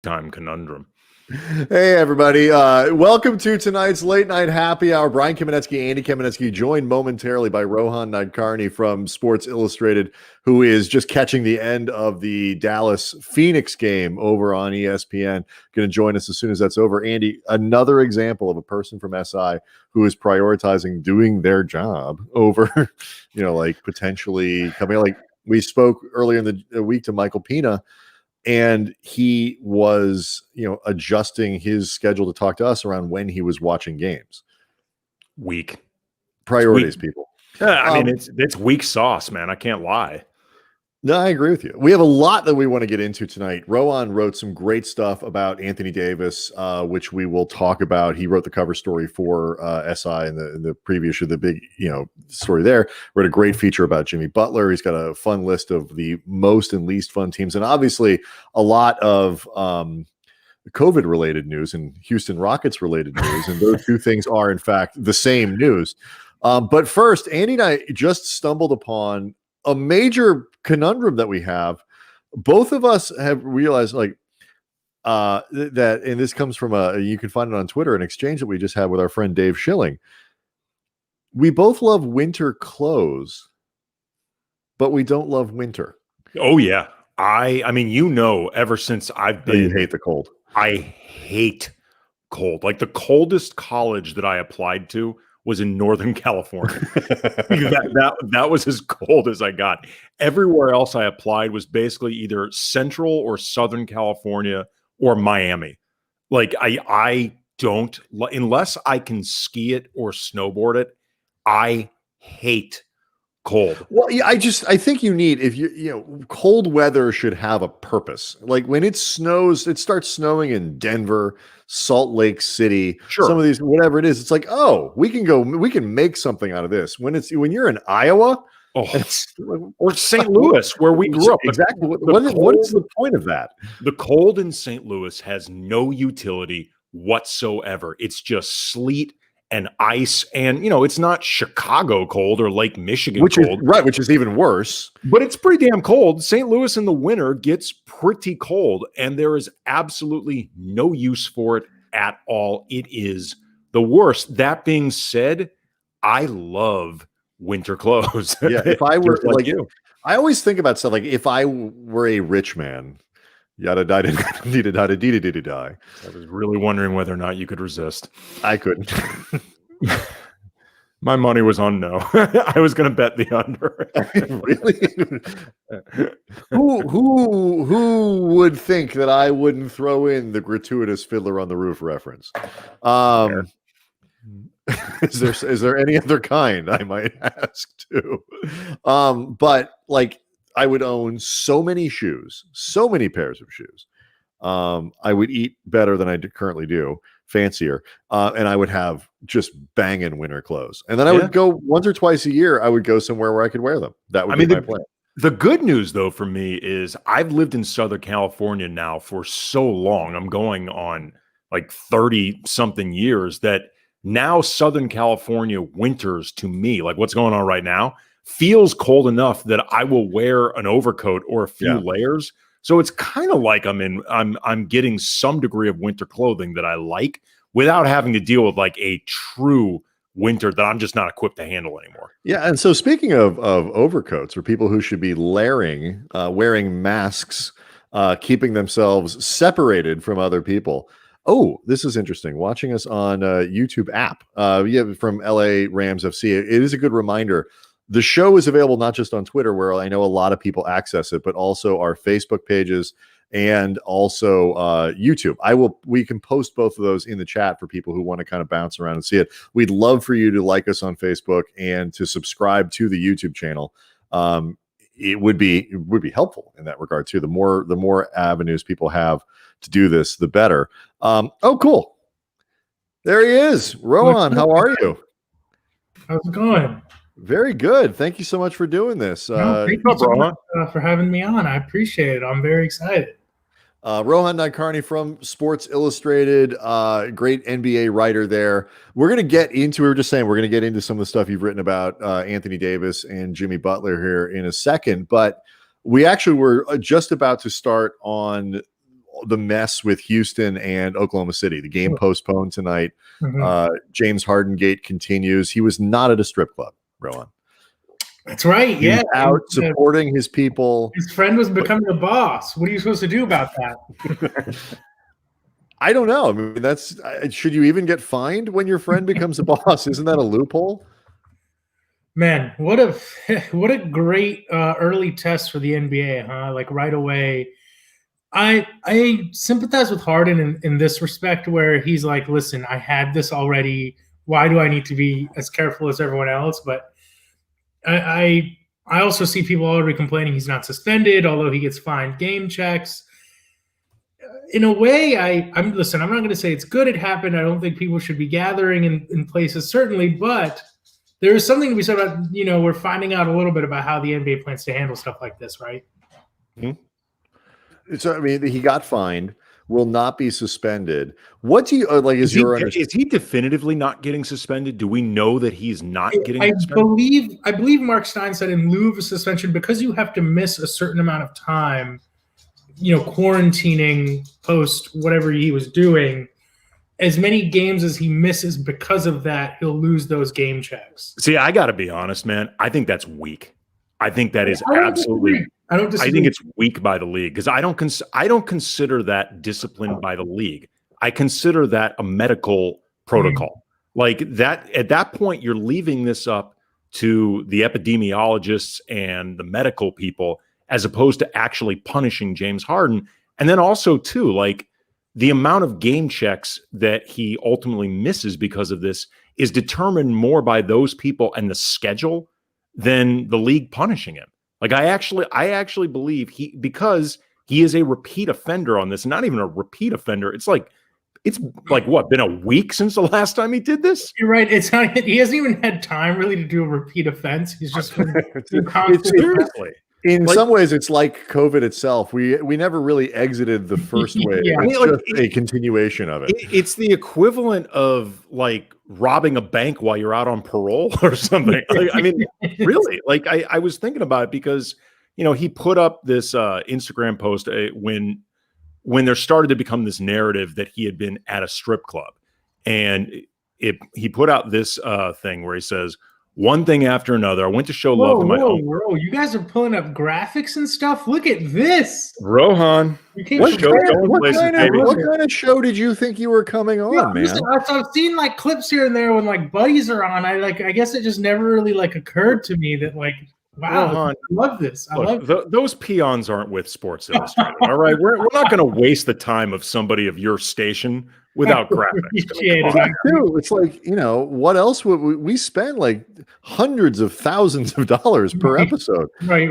time conundrum. Hey, everybody. Welcome to tonight's Late Night Happy Hour. Brian Kamenetzky, Andy Kamenetzky, joined momentarily by Rohan Nadkarni from Sports Illustrated, who is just catching the end of the Dallas-Phoenix game over on ESPN. Going to join us as soon as that's over. Andy, another example of a person from SI who is prioritizing doing their job over, like potentially coming. Like we spoke earlier in the week to Michael Pina, and he was, adjusting his schedule to talk to us around when he was watching games. Weak priorities, people. I mean, it's weak sauce, man. I can't lie. No, I agree with you. We have a lot that we want to get into tonight. Rohan wrote some great stuff about Anthony Davis, which we will talk about. He wrote the cover story for SI in the previous show, the big, story there. Wrote a great feature about Jimmy Butler. He's got a fun list of the most and least fun teams, and obviously a lot of COVID-related news and Houston Rockets-related news, and those two things are, in fact, the same news. But first, Andy and I just stumbled upon a major conundrum that we have. Both of us have realized that, and this comes from you can find it on Twitter, an exchange that we just had with our friend Dave Schilling. We both love winter clothes, but we don't love winter. Oh yeah. I mean, ever since I've been, you hate the cold. I hate cold. Like the coldest college that I applied to was in Northern California. that was as cold as I got. Everywhere else I applied was basically either Central or Southern California or Miami. Like I don't, unless I can ski it or snowboard it, I hate cold. Well, yeah, I think you need, cold weather should have a purpose. Like when it snows, it starts snowing in Denver, Salt Lake City, sure, some of these, whatever it is, it's like, oh, we can make something out of this. When you're in Iowa, or St. Louis, where we grew up. Exactly. What is the point of that? The cold in St. Louis has no utility whatsoever. It's just sleet and ice, and it's not Chicago cold or Lake Michigan cold, which is even worse. But it's pretty damn cold. St. Louis in the winter gets pretty cold, and there is absolutely no use for it at all. It is the worst. That being said, I love winter clothes. Yeah, if I were like you, I always think about stuff like if I were a rich man. Yada die die. I was really wondering whether or not you could resist. I couldn't. My money was on no. I was going to bet the under. Really? Who would think that I wouldn't throw in the gratuitous Fiddler on the Roof reference? Is there any other kind, I might ask too? But like, I would own so many shoes, so many pairs of shoes. I would eat better than I currently do, fancier, and I would have just banging winter clothes. And then I would go once or twice a year. I would go somewhere where I could wear them. That would be my plan. The good news, though, for me is I've lived in Southern California now for so long. I'm going on like 30-something years that now Southern California winters to me, like what's going on right now, feels cold enough that I will wear an overcoat or a few layers. So it's kind of like I'm getting some degree of winter clothing that I like without having to deal with like a true winter that I'm just not equipped to handle anymore. Yeah. And so speaking of overcoats, or people who should be layering, wearing masks, keeping themselves separated from other people. Oh, this is interesting. Watching us on YouTube app, from LA Rams FC. It is a good reminder. The show is available not just on Twitter, where I know a lot of people access it, but also our Facebook pages and also YouTube. We can post both of those in the chat for people who want to kind of bounce around and see it. We'd love for you to like us on Facebook and to subscribe to the YouTube channel. It would be helpful in that regard too. The more avenues people have to do this, the better. Oh, cool. There he is. Rohan, how are you? How's it going? Very good. Thank you so much for doing this. Thank you so much for having me on. I appreciate it. I'm very excited. Rohan Nadkarni from Sports Illustrated, great NBA writer there. We were going to get into some of the stuff you've written about Anthony Davis and Jimmy Butler here in a second, but we actually were just about to start on the mess with Houston and Oklahoma City. The game postponed tonight. James Harden gate continues. He was not at a strip club, Rohan. That's right. He was out supporting his people. His friend was becoming a boss. What are you supposed to do about that? I don't know. I mean, should you even get fined when your friend becomes a boss? Isn't that a loophole? Man, what a great early test for the NBA, huh? Like right away. I sympathize with Harden in this respect, where he's like, listen, I had this already. Why do I need to be as careful as everyone else? But I also see people already complaining he's not suspended, although he gets fined game checks. In a way, I'm not going to say it's good it happened. I don't think people should be gathering in places, certainly, but there is something to be said about, we're finding out a little bit about how the NBA plans to handle stuff like this, right? So, I mean, he got fined, will not be suspended. What do you like? Is he definitively not getting suspended? Do we know that he's not getting suspended? I believe Mark Stein said in lieu of a suspension, because you have to miss a certain amount of time, quarantining post whatever he was doing, as many games as he misses because of that, he'll lose those game checks. See, I got to be honest, man. I think that's weak. I think that is absolutely. I don't disagree. I think it's weak by the league because I don't consider that discipline by the league. I consider that a medical protocol. Like that, at that point, you're leaving this up to the epidemiologists and the medical people, as opposed to actually punishing James Harden. And then also, too, like the amount of game checks that he ultimately misses because of this is determined more by those people and the schedule than the league punishing him. Like I actually believe because he is a repeat offender on this, not even a repeat offender. It's like what, been a week since the last time he did this? You're right. It's not, he hasn't even had time really to do a repeat offense. He's just seriously. In some ways, it's like COVID itself. We never really exited the first wave. Yeah. It's just a continuation of it. It's the equivalent of like robbing a bank while you're out on parole or something. Like, I mean, really, like I was thinking about it because, he put up this Instagram post when there started to become this narrative that he had been at a strip club. And he put out this thing where he says, one thing after another. I went to show love to my home. Whoa, you guys are pulling up graphics and stuff. Look at this. Rohan. What kind of show did you think you were coming on, man? I've seen like clips here and there when like buddies are on. I guess it just never really like occurred to me that like, wow, Rohan, I love this. Those peons aren't with Sports Illustrated. All right. We're not going to waste the time of somebody of your station without graphics. It's like, what else would we spend like hundreds of thousands of dollars per episode? Right.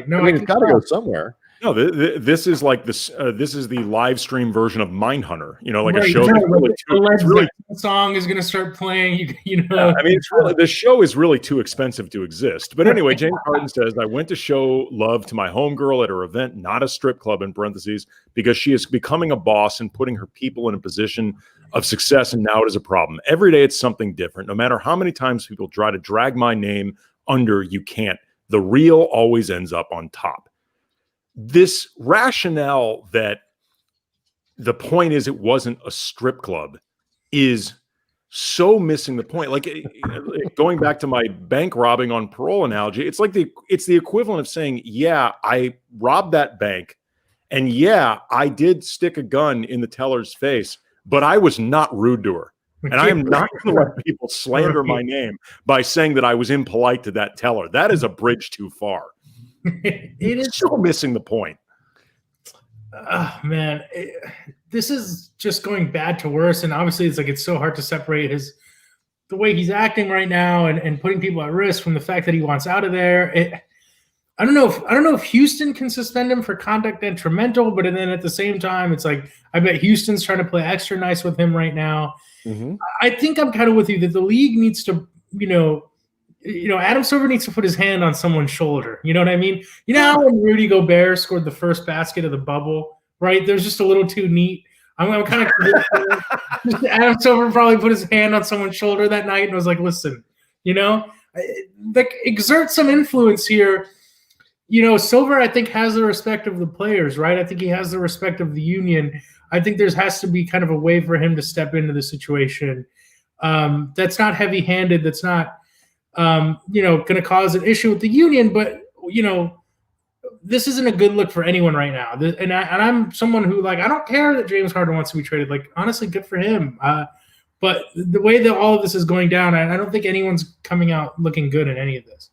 No, I mean, it's got to go somewhere. No, this is like this. This is the live stream version of Mindhunter. A show. The song is going to start playing. Yeah, I mean, it's really, the show is really too expensive to exist. But anyway, James Harden says, "I went to show love to my homegirl at her event, not a strip club in parentheses, because she is becoming a boss and putting her people in a position of success, and now it is a problem. Every day it's something different. No matter how many times people try to drag my name under, you can't. The real always ends up on top." This rationale that the point is it wasn't a strip club is so missing the point. Like going back to my bank robbing on parole analogy, it's the equivalent of saying, yeah, I robbed that bank, and yeah, I did stick a gun in the teller's face, but I was not rude to her. And I am not going to let people slander my name by saying that I was impolite to that teller. That is a bridge too far. It is so missing the point. Man, this is just going bad to worse, and obviously it's so hard to separate the way he's acting right now and putting people at risk from the fact that he wants out of there. I don't know if Houston can suspend him for conduct detrimental, but then at the same time, it's like I bet Houston's trying to play extra nice with him right now. Mm-hmm. I think I'm kind of with you that the league needs to, Adam Silver needs to put his hand on someone's shoulder. You know what I mean? You know how when Rudy Gobert scored the first basket of the bubble, right? There's just a little too neat. I'm kind of convinced Adam Silver probably put his hand on someone's shoulder that night and was like, listen, exert some influence here. Silver, I think, has the respect of the players, right? I think he has the respect of the union. I think there has to be kind of a way for him to step into the situation. That's not heavy-handed. That's not, going to cause an issue with the union. But, this isn't a good look for anyone right now. And I'm someone who, I don't care that James Harden wants to be traded. Honestly, good for him. But the way that all of this is going down, I don't think anyone's coming out looking good in any of this.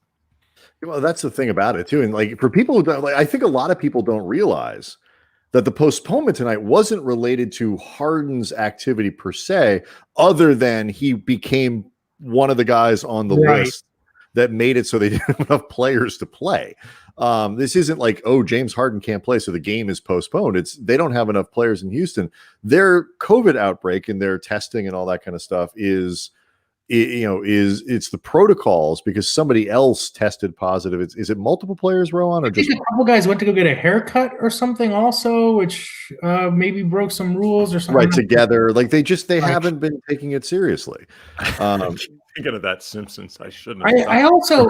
Well, that's the thing about it too. And for people who don't, I think a lot of people don't realize that the postponement tonight wasn't related to Harden's activity per se, other than he became one of the guys on the list that made it so they didn't have enough players to play. This isn't like, oh, James Harden can't play, so the game is postponed. They don't have enough players in Houston. Their COVID outbreak and their testing and all that kind of stuff it's the protocols because somebody else tested positive. Is it multiple players, Rohan, or just a couple guys went to go get a haircut or something also, which maybe broke some rules or something. Right, together. They haven't been taking it seriously. Thinking of that Simpsons, I shouldn't have. I also,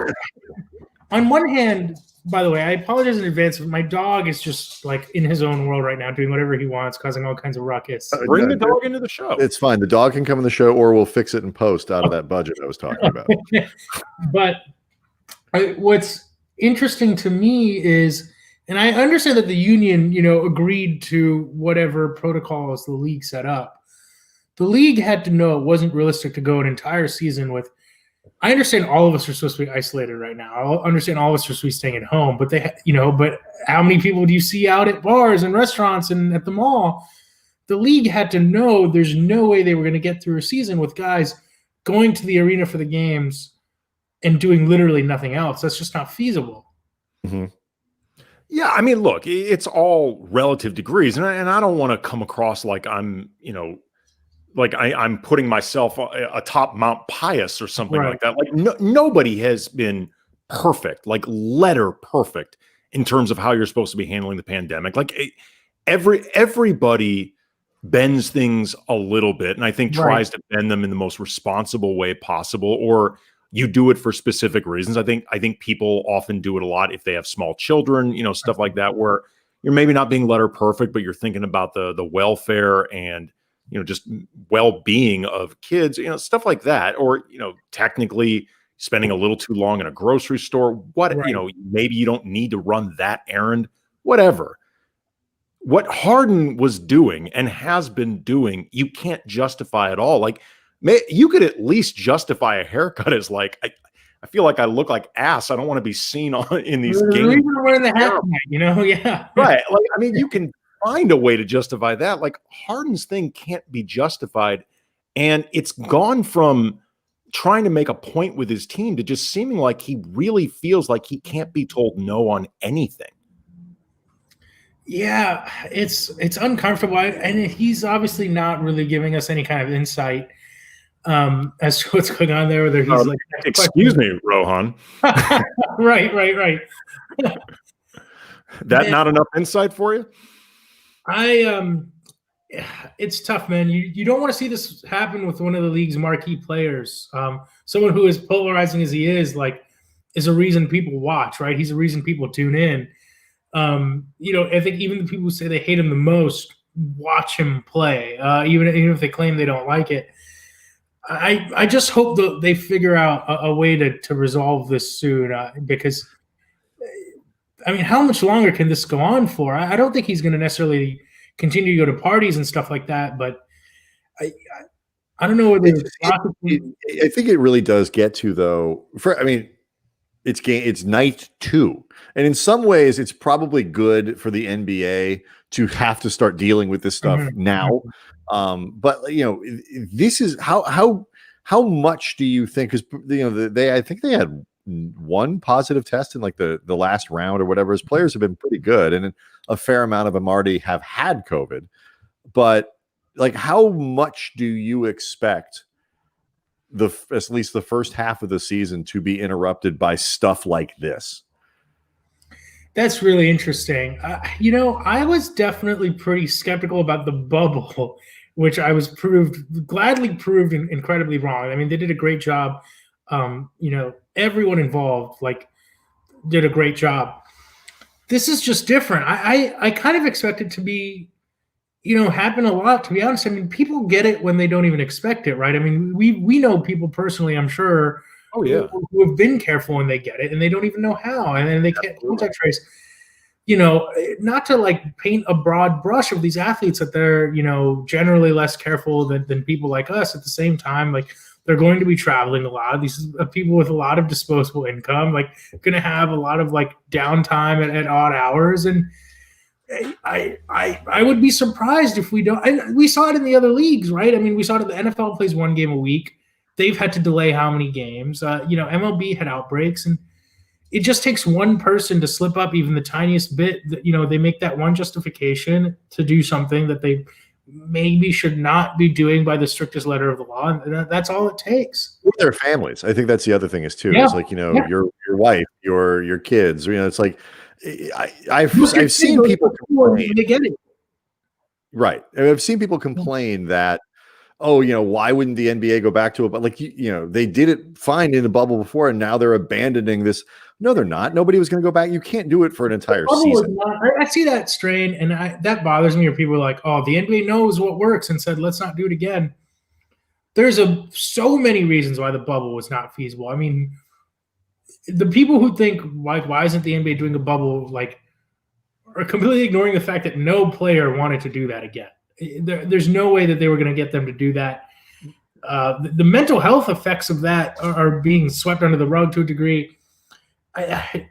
on one hand, by the way, I apologize in advance. My dog is just in his own world right now, doing whatever he wants, causing all kinds of ruckus. Bring the dog into the show. It's fine. The dog can come in the show, or we'll fix it in post out of that budget I was talking about. But what's interesting to me is, and I understand that the union, agreed to whatever protocols the league set up. The league had to know it wasn't realistic to go an entire season with. I understand all of us are supposed to be isolated right now. I understand all of us are supposed to be staying at home, but but how many people do you see out at bars and restaurants and at the mall? The league had to know there's no way they were going to get through a season with guys going to the arena for the games and doing literally nothing else. That's just not feasible. Mm-hmm. Yeah, I mean, look, it's all relative degrees, and I don't want to come across like I'm, I'm putting myself atop Mount Pius or something like that. Nobody has been perfect, letter perfect in terms of how you're supposed to be handling the pandemic. Everybody bends things a little bit, and I think tries to bend them in the most responsible way possible, or you do it for specific reasons. I think people often do it a lot if they have small children, stuff like that, where you're maybe not being letter perfect, but you're thinking about the welfare and just well-being of kids, stuff like that. Or, technically spending a little too long in a grocery store, maybe you don't need to run that errand, whatever. What Harden was doing and has been doing, you can't justify at all. You could at least justify a haircut as I feel like I look like ass. I don't want to be seen in these games. Wearing the hat, yeah. Right. You can find a way to justify that. Harden's thing can't be justified, and it's gone from trying to make a point with his team to just seeming like he really feels like he can't be told no on anything. Yeah, it's uncomfortable, and he's obviously not really giving us any kind of insight as to what's going on there. Whether he's excuse me, Rohan. right. Not enough insight for you? It's tough, man. You don't want to see this happen with one of the league's marquee players. Someone who is polarizing as he is a reason people watch, right? He's a reason people tune in. I think even the people who say they hate him the most watch him play, even if they claim they don't like it. I just hope that they figure out a way to resolve this soon, because how much longer can this go on for? I don't think he's going to necessarily continue to go to parties and stuff like that, but I don't know whether I think it really does get to, though. It's night 2, and in some ways, it's probably good for the NBA to have to start dealing with this stuff now. But this is how much do you think? Because I think they had one positive test in the last round or whatever. His players have been pretty good, and a fair amount of them already have had COVID. But how much do you expect at least the first half of the season to be interrupted by stuff like this? That's really interesting. I was definitely pretty skeptical about the bubble, which I was gladly proved incredibly wrong. They did a great job. Everyone involved did a great job. this is just different. I kind of expect it to be, happen a lot, to be honest. I mean, people get it when they don't even expect it, right? I mean, we know people personally, I'm sure, Oh yeah. who have been careful when they get it and they don't even know how, and then they can't contact trace. Not to like paint a broad brush of these athletes that they're, generally less careful than people like us. At the same time, like, they're going to be traveling a lot. These are people with a lot of disposable income, like, going to have a lot of like downtime at odd hours. And I would be surprised if we don't. And we saw it in the other leagues, right? I mean, we saw it. The NFL plays one game a week. They've had to delay how many games? MLB had outbreaks, and it just takes one person to slip up even the tiniest bit. They make that one justification to do something that they maybe should not be doing by the strictest letter of the law, and that's all it takes. With their families, I think that's the other thing is too. Yeah. It's like, your wife, your kids. It's like I've seen people complain. They get it. Right. I've seen people complain that, why wouldn't the NBA go back to it? But like, they did it fine in the bubble before, and now they're abandoning this. No, they're not. Nobody was going to go back. You can't do it for an entire season. I see that strain, and that bothers me. Where people are like, "Oh, the NBA knows what works," and said, "Let's not do it again." There's so many reasons why the bubble was not feasible. I mean, the people who think like, why isn't the NBA doing a bubble, like, are completely ignoring the fact that no player wanted to do that again. There's no way that they were going to get them to do that. The mental health effects of that are being swept under the rug to a degree. I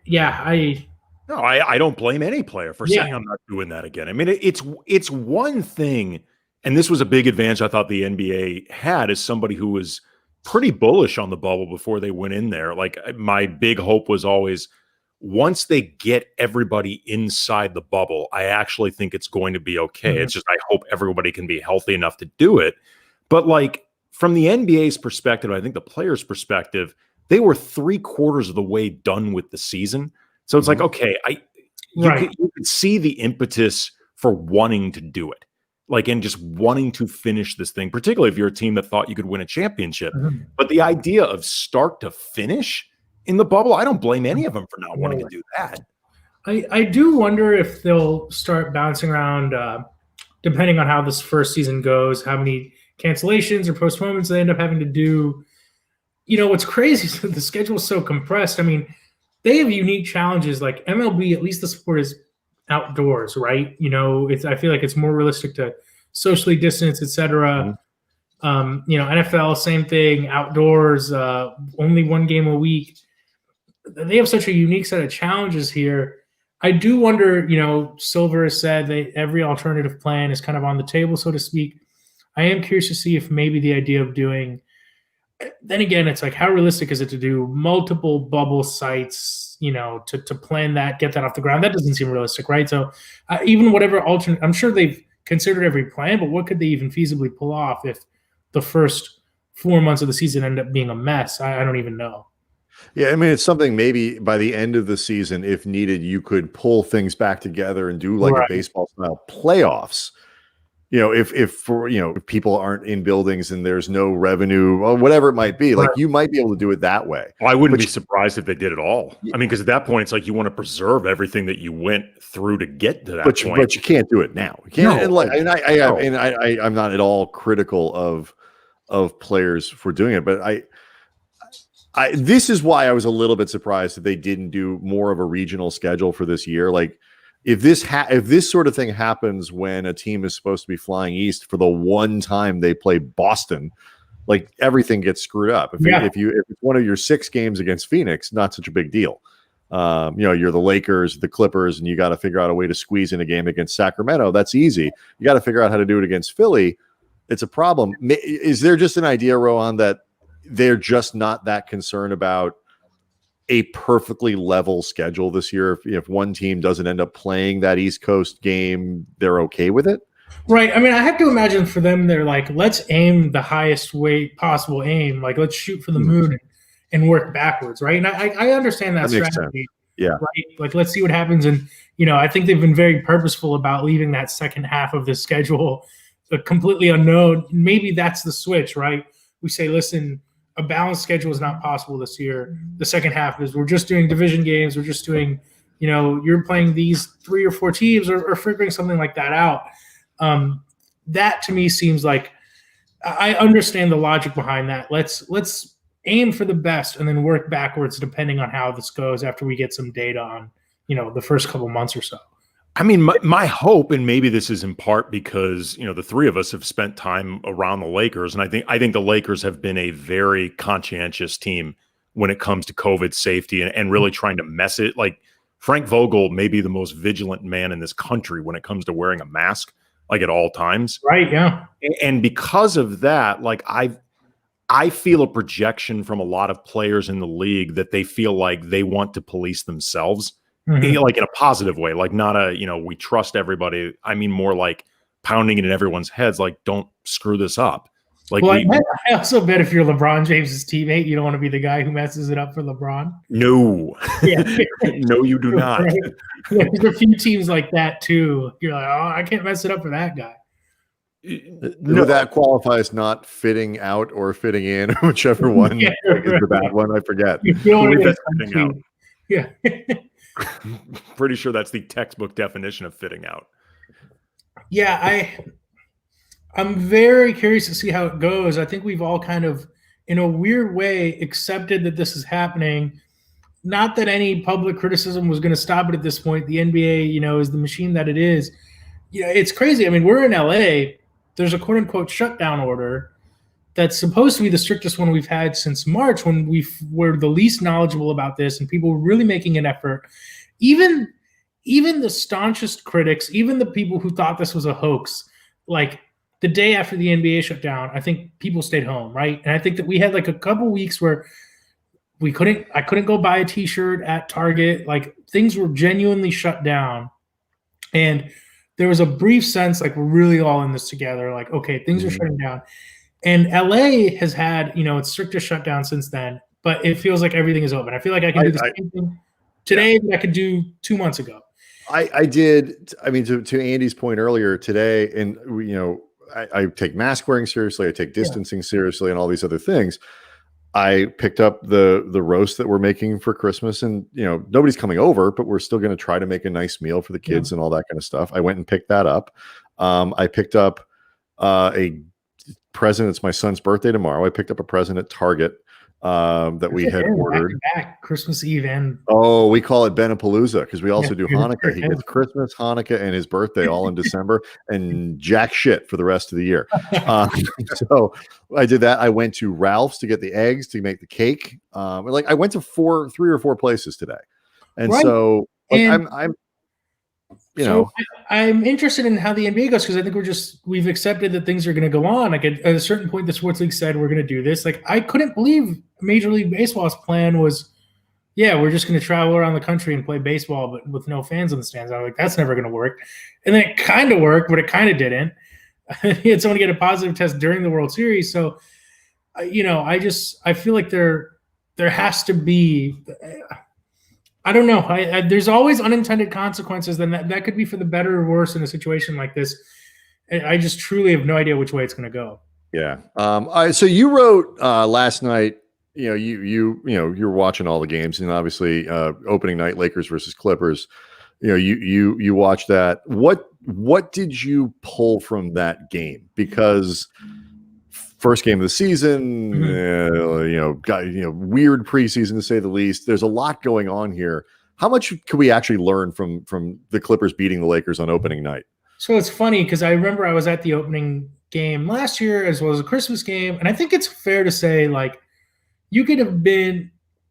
don't blame any player for saying I'm not doing that again. I mean, it's one thing, and this was a big advantage I thought the NBA had as somebody who was pretty bullish on the bubble before they went in there. Like, my big hope was always, once they get everybody inside the bubble, I actually think it's going to be okay. Mm-hmm. It's just, I hope everybody can be healthy enough to do it. But like, from the NBA's perspective, I think the players' perspective, they were 3/4 of the way done with the season. So it's like, okay, you could see the impetus for wanting to do it, like, and just wanting to finish this thing, particularly if you're a team that thought you could win a championship. Mm-hmm. But the idea of start to finish in the bubble, I don't blame any of them for not wanting to do that. I do wonder if they'll start bouncing around, depending on how this first season goes, how many cancellations or postponements they end up having to do. What's crazy is that the schedule is so compressed. I mean, they have unique challenges. Like MLB, at least the sport is outdoors, right? I feel like it's more realistic to socially distance, etc. Mm-hmm. NFL, same thing, outdoors, only one game a week. They have such a unique set of challenges here. I do wonder, Silver has said that every alternative plan is kind of on the table, so to speak. I am curious to see if maybe the idea of doing, then again, it's like, how realistic is it to do multiple bubble sites, to plan that, get that off the ground? That doesn't seem realistic, right? So even whatever alternate, I'm sure they've considered every plan, but what could they even feasibly pull off if the first 4 months of the season end up being a mess? I don't even know. Yeah, I mean, it's something maybe by the end of the season, if needed, you could pull things back together and do like a baseball style playoffs. If people aren't in buildings and there's no revenue or whatever it might be, like, you might be able to do it that way. Well, I wouldn't be surprised if they did it all. I mean, because at that point, it's like you want to preserve everything that you went through to get to that point. But you can't do it now. You can't. No. I'm not at all critical of players for doing it, but this is why I was a little bit surprised that they didn't do more of a regional schedule for this year. Like, if this sort of thing happens when a team is supposed to be flying east for the one time they play Boston, like, everything gets screwed up. If it's one of your 6 games against Phoenix, not such a big deal. You're the Lakers, the Clippers, and you got to figure out a way to squeeze in a game against Sacramento. That's easy. You got to figure out how to do it against Philly. It's a problem. Is there just an idea, Rohan, that they're just not that concerned about a perfectly level schedule this year? If one team doesn't end up playing that East Coast game, they're okay with it? Right. I mean, I have to imagine for them, they're like, let's aim the highest way possible aim. Like, let's shoot for the moon and work backwards. Right. And I understand that strategy. Yeah. Right. Like, let's see what happens. And, I think they've been very purposeful about leaving that second half of the schedule completely unknown. Maybe that's the switch, right? We say, listen, a balanced schedule is not possible this year. The second half is we're just doing division games. We're just doing you're playing these 3 or 4 teams or figuring something like that out. That to me seems like I understand the logic behind that. Let's aim for the best and then work backwards depending on how this goes after we get some data on, the first couple months or so. I mean, my hope, and maybe this is in part because, the three of us have spent time around the Lakers, and I think the Lakers have been a very conscientious team when it comes to COVID safety and really trying to mess it. Like, Frank Vogel may be the most vigilant man in this country when it comes to wearing a mask, like, at all times. Right, yeah. And because of that, like, I feel a projection from a lot of players in the league that they feel like they want to police themselves. Mm-hmm. Like in a positive way, like not we trust everybody. I mean, more like pounding it in everyone's heads, like, don't screw this up. Like, well, I also bet if you're LeBron James's teammate, you don't want to be the guy who messes it up for LeBron. No, yeah. No, you do not. Right? There's a few teams like that too. You're like, oh, I can't mess it up for that guy. No, that qualifies not fitting out or fitting in, whichever one is the bad one. I forget. Fitting out. Yeah. Pretty sure that's the textbook definition of fitting out. Yeah, I'm very curious to see how it goes. I think we've all kind of, in a weird way, accepted that this is happening. Not that any public criticism was going to stop it at this point. The NBA, is the machine that it is. It's crazy. I mean, we're in LA. There's a quote unquote shutdown order that's supposed to be the strictest one we've had since March, when we were the least knowledgeable about this and people were really making an effort. Even the staunchest critics, even the people who thought this was a hoax, like the day after the NBA shut down, I think people stayed home, right? And I think that we had like a couple weeks where I couldn't go buy a t-shirt at Target. Like, things were genuinely shut down. And there was a brief sense like we're really all in this together. Like, okay, things are shutting down. And LA has had, its strictest shutdown since then, but it feels like everything is open. I feel like I can do the same thing today that I could do 2 months ago. I did. I mean, to Andy's point earlier today, and I take mask wearing seriously. I take distancing seriously, and all these other things. I picked up the roast that we're making for Christmas, and nobody's coming over, but we're still going to try to make a nice meal for the kids and all that kind of stuff. I went and picked that up. I picked up a present. It's my son's birthday tomorrow. I picked up a present at Target that we had ordered. Back Christmas Eve and we call it Benapalooza because we also do Hanukkah. He gets Christmas, Hanukkah, and his birthday all in December, and jack shit for the rest of the year. So I did that. I went to Ralph's to get the eggs to make the cake. I went to 3 or 4 places today, and so I'm interested in how the NBA goes, because I think we've accepted that things are going to go on. Like at a certain point, the sports league said we're going to do this. Like, I couldn't believe Major League Baseball's plan was, we're just going to travel around the country and play baseball, but with no fans in the stands. I was like, that's never going to work. And then it kind of worked, but it kind of didn't. He had someone get a positive test during the World Series. So, I feel like there has to be. I don't know. There's always unintended consequences, then that could be for the better or worse in a situation like this. I just truly have no idea which way it's going to go. Yeah. So you wrote last night. You're watching all the games, and obviously opening night, Lakers versus Clippers. You watched that. What did you pull from that game? Because first game of the season, weird preseason to say the least. There's a lot going on here. How much could we actually learn from the Clippers beating the Lakers on opening night? So it's funny because I remember I was at the opening game last year as well as a Christmas game, and I think it's fair to say, like, you could have been,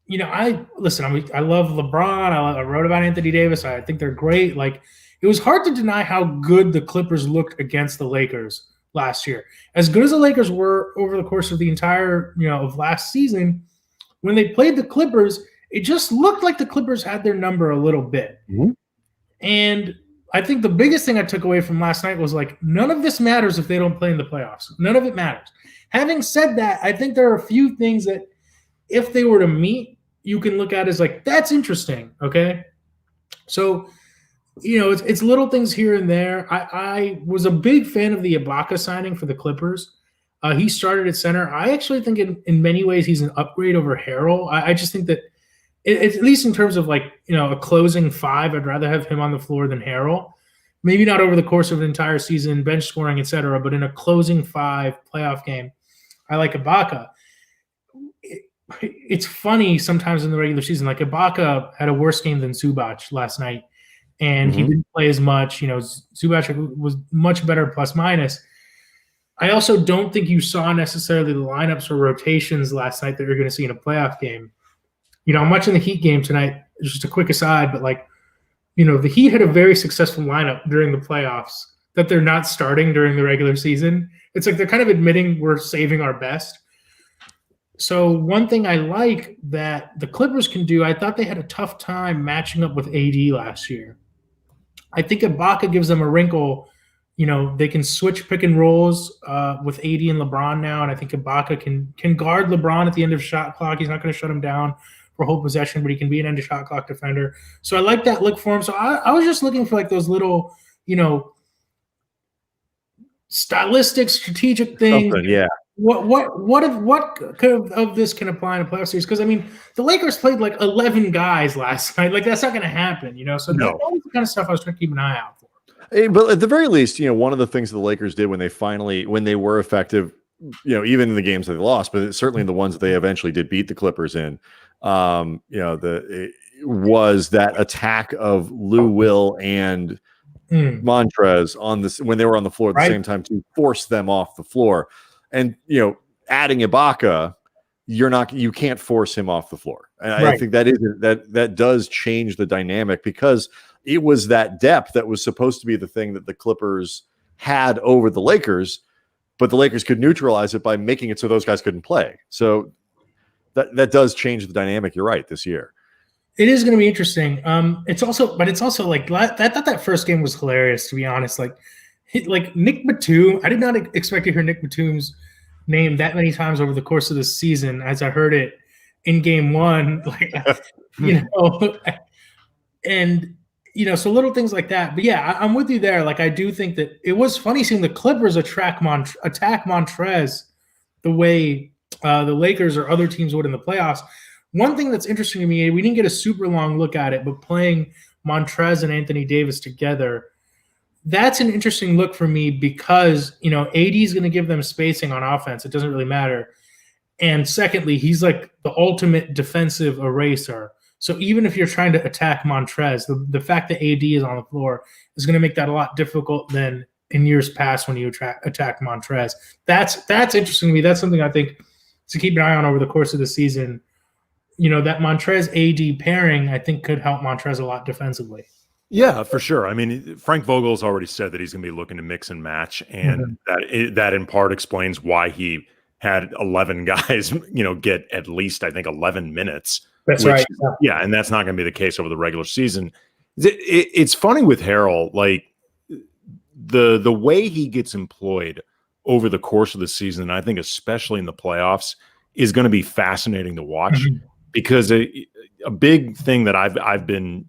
I love LeBron. I wrote about Anthony Davis. I think they're great. Like, it was hard to deny how good the Clippers looked against the Lakers last year. As good as the Lakers were over the course of the entire, of last season, when they played the Clippers, it just looked like the Clippers had their number a little bit. Mm-hmm. And I think the biggest thing I took away from last night was, like, none of this matters if they don't play in the playoffs. None of it matters. Having said that, I think there are a few things that if they were to meet, you can look at as like, that's interesting. Okay. So, it's little things here and there. I was a big fan of the Ibaka signing for the Clippers. He started at center. I actually think in many ways he's an upgrade over Harrell. I just think that it's at least in terms of like, a closing five, I'd rather have him on the floor than Harrell. Maybe not over the course of an entire season, bench scoring, etc., but in a closing five playoff game, I like Ibaka. It's funny sometimes in the regular season, like Ibaka had a worse game than Zubac last night, and he didn't play as much. Zubac was much better plus minus. I also don't think you saw necessarily the lineups or rotations last night that you're going to see in a playoff game. I'm watching the Heat game tonight. Just a quick aside, but the Heat had a very successful lineup during the playoffs that they're not starting during the regular season. It's like they're kind of admitting we're saving our best. So one thing I like that the Clippers can do, I thought they had a tough time matching up with AD last year. I think Ibaka gives them a wrinkle. They can switch pick and rolls with AD and LeBron now, and I think Ibaka can guard LeBron at the end of shot clock. He's not going to shut him down for whole possession, but he can be an end of shot clock defender. So I like that look for him. So I was just looking for like those little, stylistic, strategic things. Something, yeah. What of this can apply in a playoff series? Because the Lakers played like 11 guys last night. Like that's not going to happen, So that was the kind of stuff I was trying to keep an eye out for. But at the very least, one of the things the Lakers did when they were effective, even in the games that they lost, but certainly in the ones that they eventually did beat the Clippers in, was that attack of Lou Will and Montrez on this when they were on the floor at the same time to force them off the floor. And adding Ibaka, you can't force him off the floor. And I think that does change the dynamic, because it was that depth that was supposed to be the thing that the Clippers had over the Lakers, but the Lakers could neutralize it by making it so those guys couldn't play. So that does change the dynamic. You're right, this year. It is going to be interesting. It's also like I thought that first game was hilarious, to be honest. Like Nick Batum, I did not expect to hear Nick Batum's name that many times over the course of the season as I heard it in game one. So little things like that. But yeah, I'm with you there. Like I do think that it was funny seeing the Clippers attack Montrez the way the Lakers or other teams would in the playoffs. One thing that's interesting to me, we didn't get a super long look at it, but playing Montrez and Anthony Davis together, that's an interesting look for me because, AD is going to give them spacing on offense. It doesn't really matter. And secondly, he's like the ultimate defensive eraser. So even if you're trying to attack Montrez, the fact that AD is on the floor is going to make that a lot difficult than in years past when you attack Montrez. That's interesting to me. That's something I think to keep an eye on over the course of the season. That Montrez AD pairing, I think, could help Montrez a lot defensively. Yeah, for sure. Frank Vogel's already said that he's going to be looking to mix and match, and that in part explains why he had 11 guys, get at least, I think, 11 minutes. That's right. Yeah, and that's not going to be the case over the regular season. It's funny with Harrell, like the way he gets employed over the course of the season, I think especially in the playoffs, is going to be fascinating to watch because a big thing that I've been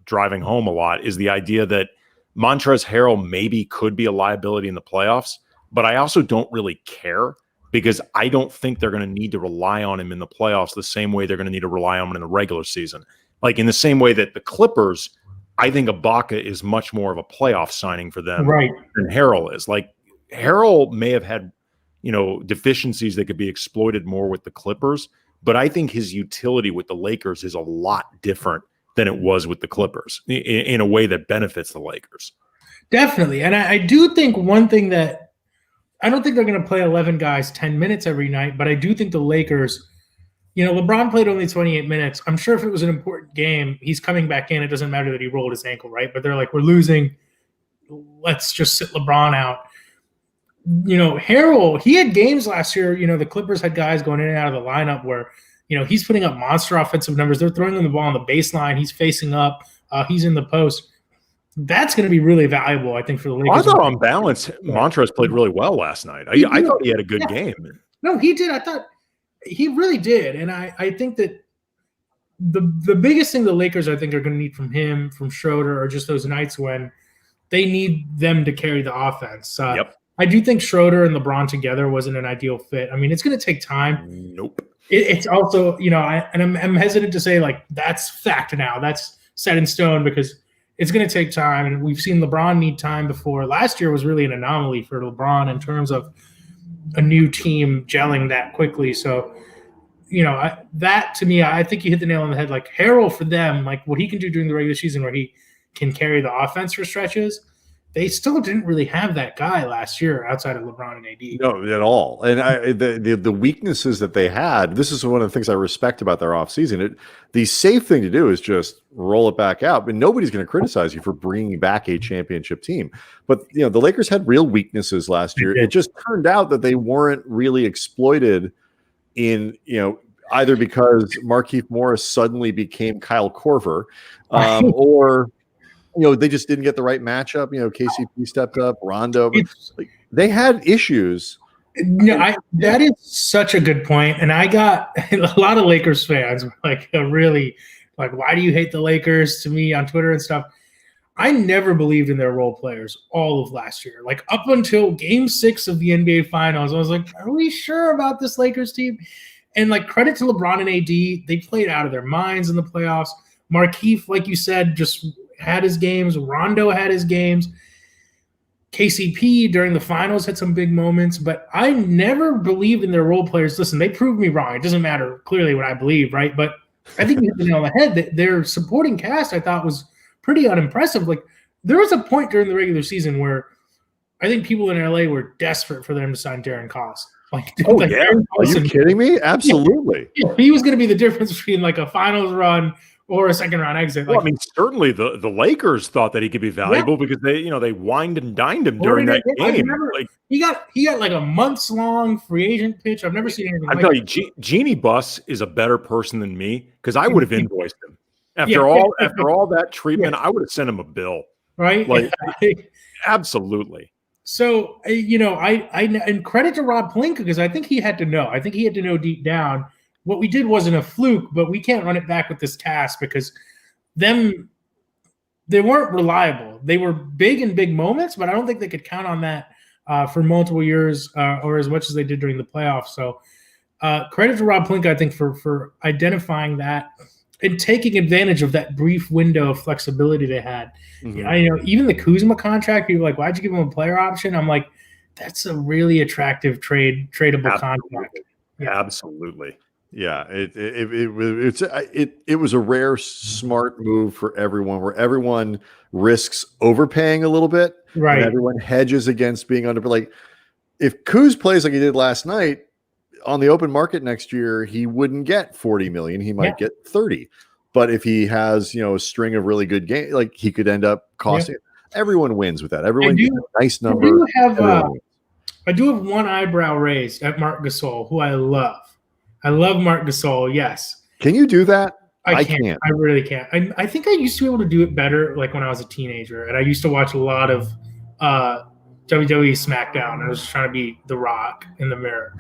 driving home a lot is the idea that Montrezl Harrell maybe could be a liability in the playoffs, but I also don't really care because I don't think they're going to need to rely on him in the playoffs the same way they're going to need to rely on him in the regular season. Like in the same way that the Clippers, I think Ibaka is much more of a playoff signing for them than Harrell is. Like Harrell may have had, deficiencies that could be exploited more with the Clippers, but I think his utility with the Lakers is a lot different than it was with the Clippers in a way that benefits the Lakers. Definitely. And I do think one thing that I don't think they're going to play 11 guys 10 minutes every night, but I do think the Lakers, LeBron played only 28 minutes. I'm sure if it was an important game, he's coming back in. It doesn't matter that he rolled his ankle, right? But they're like, we're losing. Let's just sit LeBron out. Harrell, he had games last year. The Clippers had guys going in and out of the lineup where, he's putting up monster offensive numbers. They're throwing him the ball on the baseline. He's facing up. He's in the post. That's going to be really valuable, I think, for the Lakers. I thought on balance, Montrezl played really well last night. I thought he had a good game. No, he did. I thought he really did. And I think that the biggest thing the Lakers, I think, are going to need from him, from Schroeder, are just those nights when they need them to carry the offense. I do think Schroeder and LeBron together wasn't an ideal fit. It's going to take time. Nope. It's also, I'm hesitant to say like that's fact now. That's set in stone because it's going to take time. And we've seen LeBron need time before. Last year was really an anomaly for LeBron in terms of a new team gelling that quickly. So, that to me, I think you hit the nail on the head. Like Harrell for them, like what he can do during the regular season where he can carry the offense for stretches. They still didn't really have that guy last year outside of LeBron and AD. No, at all. And the weaknesses that they had, this is one of the things I respect about their offseason. The safe thing to do is just roll it back out. But nobody's going to criticize you for bringing back a championship team. But, the Lakers had real weaknesses last year. It just turned out that they weren't really exploited in, either because Markieff Morris suddenly became Kyle Korver or – they just didn't get the right matchup. KCP stepped up, Rondo. They had issues. That is such a good point. And I got a lot of Lakers fans really like, why do you hate the Lakers to me on Twitter and stuff? I never believed in their role players all of last year. Like up until game 6 of the NBA Finals, I was like, are we sure about this Lakers team? And like credit to LeBron and AD, they played out of their minds in the playoffs. Markieff, like you said, just had his games. Rondo had his games. KCP during the finals had some big moments, but I never believed in their role players. Listen, they proved me wrong. It doesn't matter clearly what I believe, right? But I think you hit the nail on the head that their supporting cast I thought was pretty unimpressive. Like there was a point during the regular season where I think people in LA were desperate for them to sign Darren Cost. Are you kidding me? Absolutely. Yeah, he was going to be the difference between like a finals run or a second round exit. Well, certainly the Lakers thought that he could be valuable because they wined and dined him during that game. He got like a months long free agent pitch. I've never seen anything like that. I tell you, Jeannie Buss is a better person than me because I would have invoiced him after all that treatment. I would have sent him a bill, right? Absolutely. So and credit to Rob Pelinka because I think he had to know. I think he had to know deep down. What we did wasn't a fluke, but we can't run it back with this cast because they weren't reliable. They were big in big moments, but I don't think they could count on that for multiple years or as much as they did during the playoffs. So credit to Rob Pelinka, I think, for identifying that and taking advantage of that brief window of flexibility they had. Mm-hmm. Even the Kuzma contract, people are like, why'd you give him a player option? I'm like, that's a really attractive tradable contract. Yeah. Absolutely. Yeah, it was a rare smart move for everyone, where everyone risks overpaying a little bit, right? And everyone hedges against being under. Like, if Kuz plays like he did last night on the open market next year, he wouldn't get $40 million. He might get 30. But if he has a string of really good games, like he could end up costing. Everyone wins with that. Everyone gets a nice number. I do have one eyebrow raised at Marc Gasol, who I love. I love Marc Gasol, yes. Can you do that? I can't. I really can't. I think I used to be able to do it better like when I was a teenager, and I used to watch a lot of WWE SmackDown. I was trying to be The Rock in the mirror.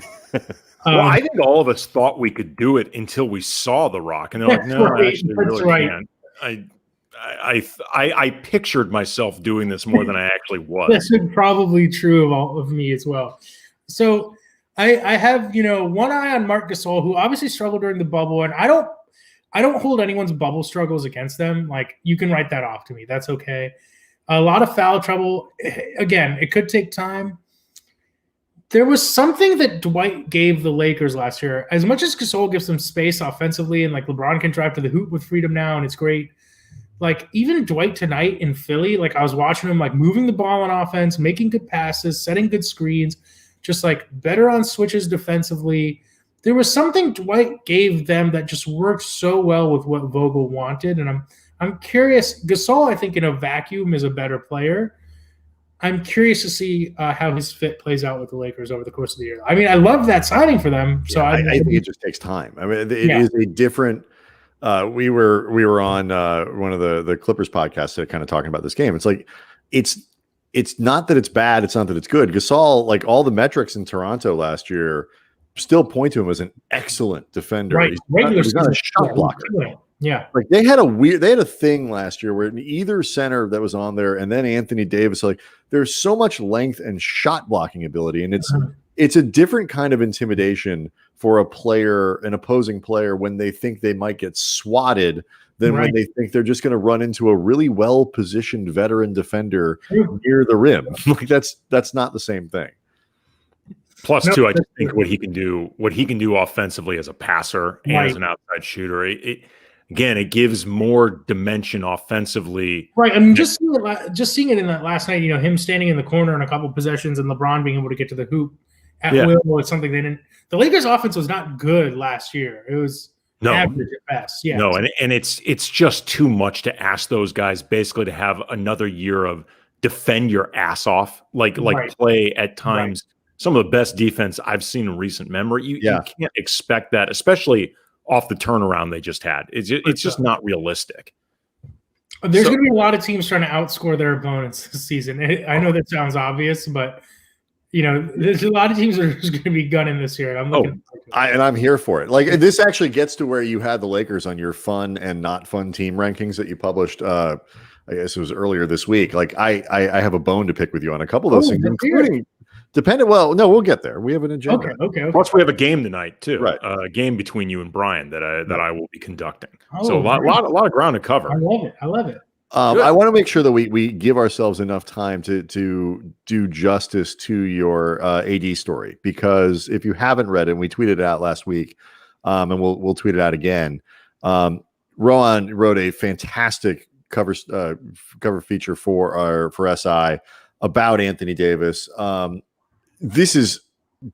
Well, I think all of us thought we could do it until we saw The Rock, and they're like, "No, I actually really can't." I pictured myself doing this more than I actually was. That's probably true of me as well. So I have one eye on Marc Gasol, who obviously struggled during the bubble, and I don't hold anyone's bubble struggles against them. Like, you can write that off to me. That's okay. A lot of foul trouble. Again, it could take time. There was something that Dwight gave the Lakers last year. As much as Gasol gives them space offensively, and like LeBron can drive to the hoop with freedom now, and it's great. Like, even Dwight tonight in Philly, like I was watching him like moving the ball on offense, making good passes, setting good screens, just like better on switches defensively. There was something Dwight gave them that just worked so well with what Vogel wanted. And I'm curious. Gasol, I think in a vacuum, is a better player. I'm curious to see how his fit plays out with the Lakers over the course of the year. I mean, I love that signing for them. So I think it just takes time. I mean, it is a different. We were on one of the Clippers podcasts that kind of talking about this game. It's like it's not that it's bad. It's not that it's good. Gasol, like all the metrics in Toronto last year, still point to him as an excellent defender. Right, he's not a shot blocker. Yeah, like they had a thing last year where in either center that was on there, and then Anthony Davis. Like, there's so much length and shot blocking ability, and it's a different kind of intimidation for a player, an opposing player, when they think they might get swatted than when they think they're just going to run into a really well-positioned veteran defender near the rim. Like that's not the same thing. Plus, too, I just think what he can do offensively as a passer and as an outside shooter. Again, it gives more dimension offensively. Right. I mean, just seeing it in that last night, him standing in the corner in a couple possessions and LeBron being able to get to the hoop at will was something they didn't. The Lakers' offense was not good last year. It was average at best. Yeah. No, and it's just too much to ask those guys basically to have another year of defend your ass off, like play at times. Some of the best defense I've seen in recent memory. You can't expect that, especially off the turnaround they just had. It's just not realistic. There's going to be a lot of teams trying to outscore their opponents this season. I know that sounds obvious, but there's a lot of teams that are just going to be gunning this year. I'm here for it. Like, this actually gets to where you had the Lakers on your fun and not fun team rankings that you published. I guess it was earlier this week. Like, I have a bone to pick with you on a couple of those things, including. We'll get there. We have an agenda. Okay. Plus, we have a game tonight too. Right, a game between you and Brian that I will be conducting. So a lot of ground to cover. I love it. I want to make sure that we give ourselves enough time to do justice to your AD story, because if you haven't read it, and we tweeted it out last week, and we'll tweet it out again. Rohan wrote a fantastic cover feature for SI about Anthony Davis.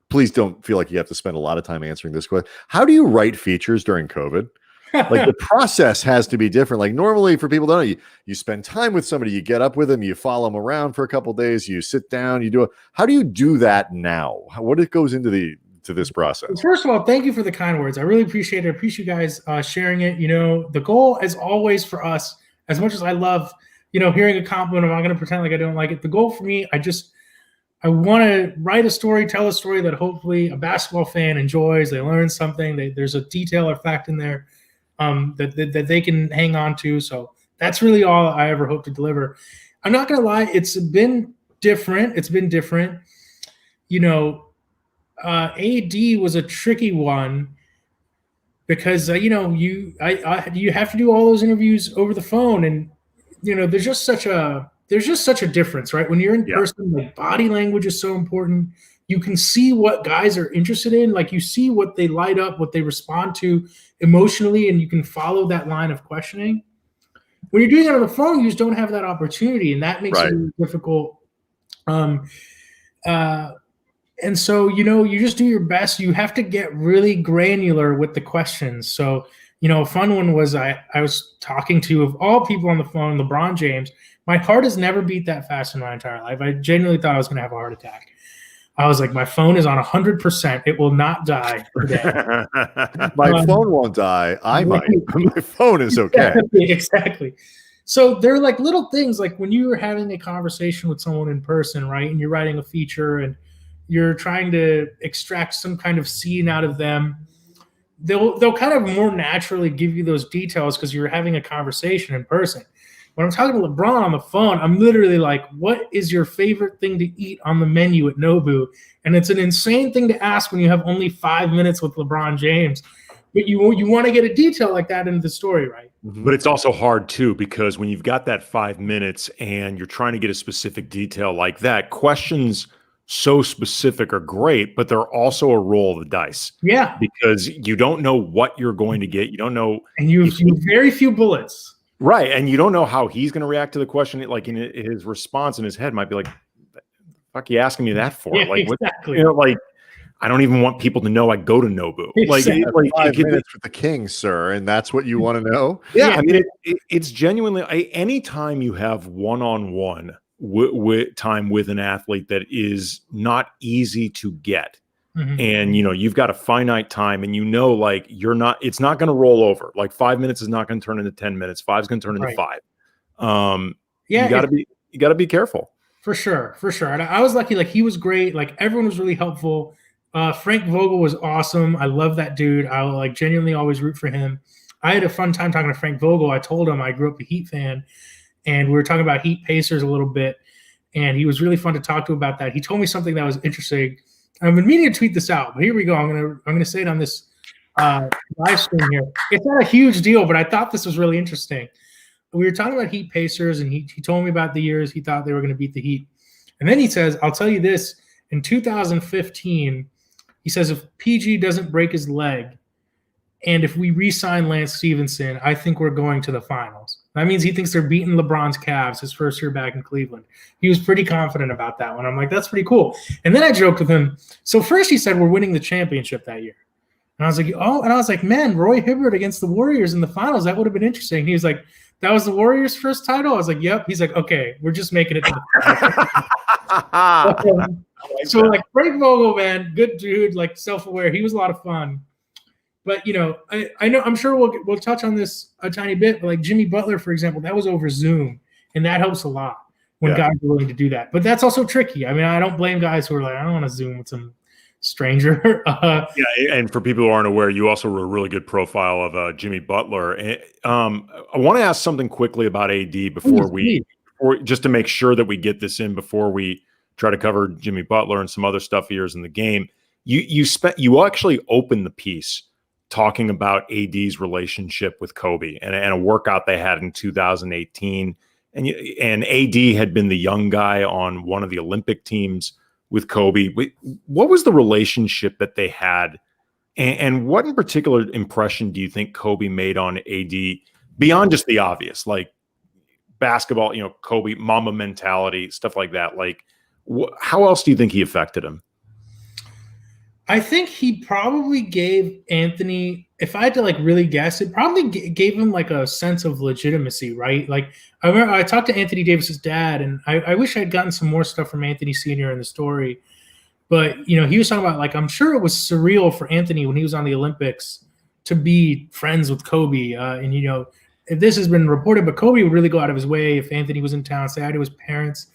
Please don't feel like you have to spend a lot of time answering this question. How do you write features during COVID? Like, the process has to be different. Like, normally, for people that don't know, you spend time with somebody, you get up with them, you follow them around for a couple of days, you sit down, you do it. How do you do that now? What goes into this process? First of all, thank you for the kind words. I really appreciate it. I appreciate you guys sharing it. The goal, as always, for us, as much as I love, hearing a compliment, I'm not going to pretend like I don't like it. The goal for me, I want to write a story, tell a story that hopefully a basketball fan enjoys. They learn something. There's a detail or fact in there that they can hang on to. So that's really all I ever hope to deliver. I'm not going to lie. It's been different. AD was a tricky one because, you have to do all those interviews over the phone, and, there's just such a difference, right? When you're in person, like, body language is so important. You can see what guys are interested in. Like, you see what they light up, what they respond to emotionally, and you can follow that line of questioning. When you're doing it on the phone, you just don't have that opportunity, and that makes it really difficult. And so, you just do your best. You have to get really granular with the questions. So, a fun one was I was talking to, of all people on the phone, LeBron James. My heart has never beat that fast in my entire life. I genuinely thought I was going to have a heart attack. I was like, my phone is on 100%. It will not die today. My phone won't die. I might. My phone is okay. Exactly. So they're like little things, like when you are having a conversation with someone in person, right? And you're writing a feature and you're trying to extract some kind of scene out of them. They'll kind of more naturally give you those details because you're having a conversation in person. When I'm talking to LeBron on the phone, I'm literally like, what is your favorite thing to eat on the menu at Nobu? And it's an insane thing to ask when you have only 5 minutes with LeBron James. But you want to get a detail like that into the story, right? But it's also hard, too, because when you've got that 5 minutes and you're trying to get a specific detail like that, questions so specific are great, but they're also a roll of the dice. Yeah. Because you don't know what you're going to get. You don't know. And you have very few bullets. Right. And you don't know how he's going to react to the question. Like, in his response in his head might be like, "The fuck you asking me that for?" Yeah, like, exactly. like, I don't even want people to know I go to Nobu. Exactly. Like 5 minutes with the king, sir, and that's what you want to know? Yeah. I mean, it's genuinely, anytime you have one-on-one time with an athlete that is not easy to get. Mm-hmm. And, you've got a finite time and like it's not going to roll over. Like 5 minutes is not going to turn into 10 minutes. 5 is going to turn into 5. You got to be careful. For sure. And I was lucky. Like, he was great. Like, everyone was really helpful. Frank Vogel was awesome. I love that dude. I genuinely always root for him. I had a fun time talking to Frank Vogel. I told him I grew up a Heat fan, and we were talking about Heat Pacers a little bit, and he was really fun to talk to about that. He told me something that was interesting. I've been meaning to tweet this out, but here we go. I'm gonna say it on this live stream here. It's not a huge deal, but I thought this was really interesting. We were talking about Heat Pacers, and he told me about the years he thought they were going to beat the Heat. And then he says, I'll tell you this, in 2015, he says, if PG doesn't break his leg, and if we re-sign Lance Stevenson, I think we're going to the finals. That means he thinks they're beating LeBron's Cavs his first year back in Cleveland. He was pretty confident about that one. I'm like, that's pretty cool. And then I joked with him. So first he said, we're winning the championship that year. And I was like, oh, and I was like, man, Roy Hibbert against the Warriors in the finals, that would have been interesting. He was like, that was the Warriors' first title? I was like, yep. He's like, okay, we're just making it to the finals. So like Frank Vogel, man, good dude, like self-aware. He was a lot of fun. But I know I'm sure we'll touch on this a tiny bit. But like Jimmy Butler, for example, that was over Zoom, and that helps a lot when guys are willing to do that. But that's also tricky. I mean, I don't blame guys who are like, I don't want to Zoom with some stranger. And for people who aren't aware, you also wrote a really good profile of Jimmy Butler. I want to ask something quickly about AD before just to make sure that we get this in before we try to cover Jimmy Butler and some other stuff here in the game. You actually opened the piece talking about AD's relationship with Kobe and a workout they had in 2018. And AD had been the young guy on one of the Olympic teams with Kobe. What was the relationship that they had? And what in particular impression do you think Kobe made on AD beyond just the obvious, like basketball, Kobe, Mamba mentality, stuff like that? Like, how else do you think he affected him? I think he probably gave Anthony, if I had to like really guess, it probably gave him like a sense of legitimacy, right? Like I remember I talked to Anthony Davis's dad, and I wish I had gotten some more stuff from Anthony Sr. in the story. But, he was talking about like, I'm sure it was surreal for Anthony when he was on the Olympics to be friends with Kobe. And, if this has been reported, but Kobe would really go out of his way if Anthony was in town, say hi to his parents.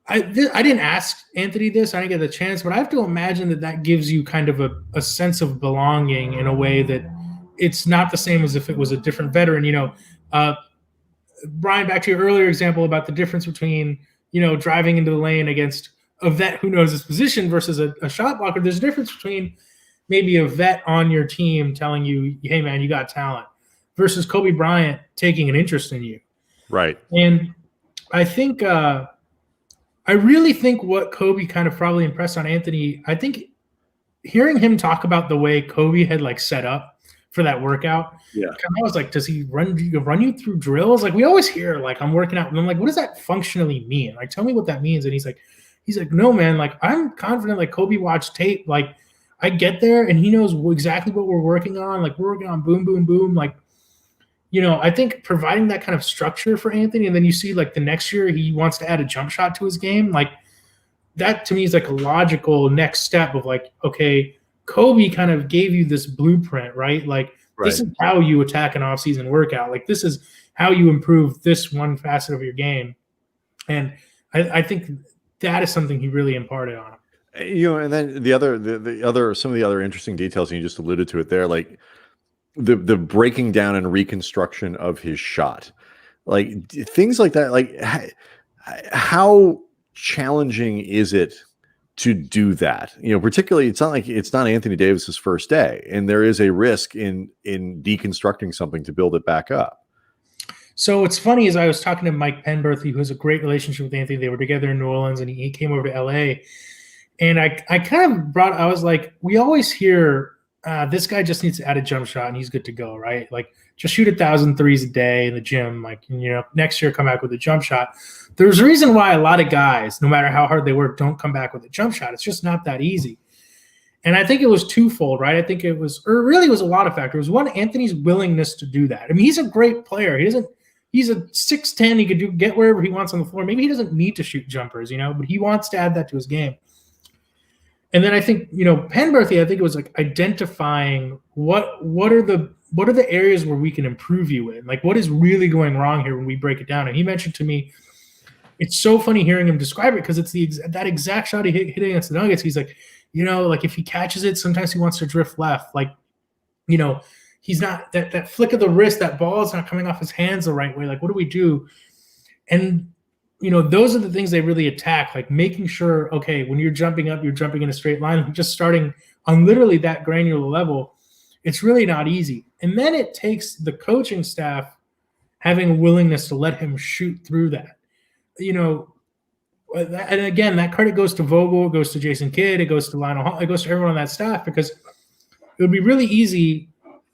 I didn't ask Anthony this. I didn't get the chance, but I have to imagine that gives you kind of a sense of belonging in a way that it's not the same as if it was a different veteran. Brian, back to your earlier example about the difference between, driving into the lane against a vet who knows his position versus a shot blocker. There's a difference between maybe a vet on your team telling you, hey, man, you got talent versus Kobe Bryant taking an interest in you. Right. And I think I really think what Kobe kind of probably impressed on Anthony, I think hearing him talk about the way Kobe had like set up for that workout, I was like, does he run you through drills? Like we always hear like I'm working out, and I'm like, what does that functionally mean? Like, tell me what that means. And he's like, no, man, like I'm confident like Kobe watched tape. Like I get there and he knows exactly what we're working on. Like we're working on boom, boom, boom. Like, I think providing that kind of structure for Anthony, and then you see like the next year he wants to add a jump shot to his game. Like that to me is like a logical next step of like, okay, Kobe kind of gave you this blueprint, right? Like this is how you attack an off-season workout. Like this is how you improve this one facet of your game. And I think that is something he really imparted on him. And then some of the other interesting details, and you just alluded to it there, like the breaking down and reconstruction of his shot, like things like that. Like how challenging is it to do that? Particularly it's not Anthony Davis's first day, and there is a risk in deconstructing something to build it back up. So what's funny is I was talking to Mike Penberthy, who has a great relationship with Anthony. They were together in New Orleans, and he came over to LA. And I kind of I was like, we always hear this guy just needs to add a jump shot and he's good to go, right? Like just shoot 1,000 threes a day in the gym. Like, next year come back with a jump shot. There's a reason why a lot of guys, no matter how hard they work, don't come back with a jump shot. It's just not that easy. And I think it was twofold, right? I think it was a lot of factors. One, Anthony's willingness to do that. I mean, he's a great player. He's a 6'10". He could get wherever he wants on the floor. Maybe he doesn't need to shoot jumpers, but he wants to add that to his game. And then I think, Penberthy, I think it was like identifying what are the areas where we can improve you in? Like what is really going wrong here when we break it down? And he mentioned to me, it's so funny hearing him describe it because it's that exact shot he hit against the Nuggets. He's like, like if he catches it, sometimes he wants to drift left. Like, he's not that flick of the wrist, that ball is not coming off his hands the right way. Like, what do we do? And those are the things they really attack, like making sure, okay, when you're jumping up, you're jumping in a straight line, just starting on literally that granular level. It's really not easy. And then it takes the coaching staff having a willingness to let him shoot through that. And again, that credit goes to Vogel, it goes to Jason Kidd, it goes to Lionel Hall, it goes to everyone on that staff, because it would be really easy.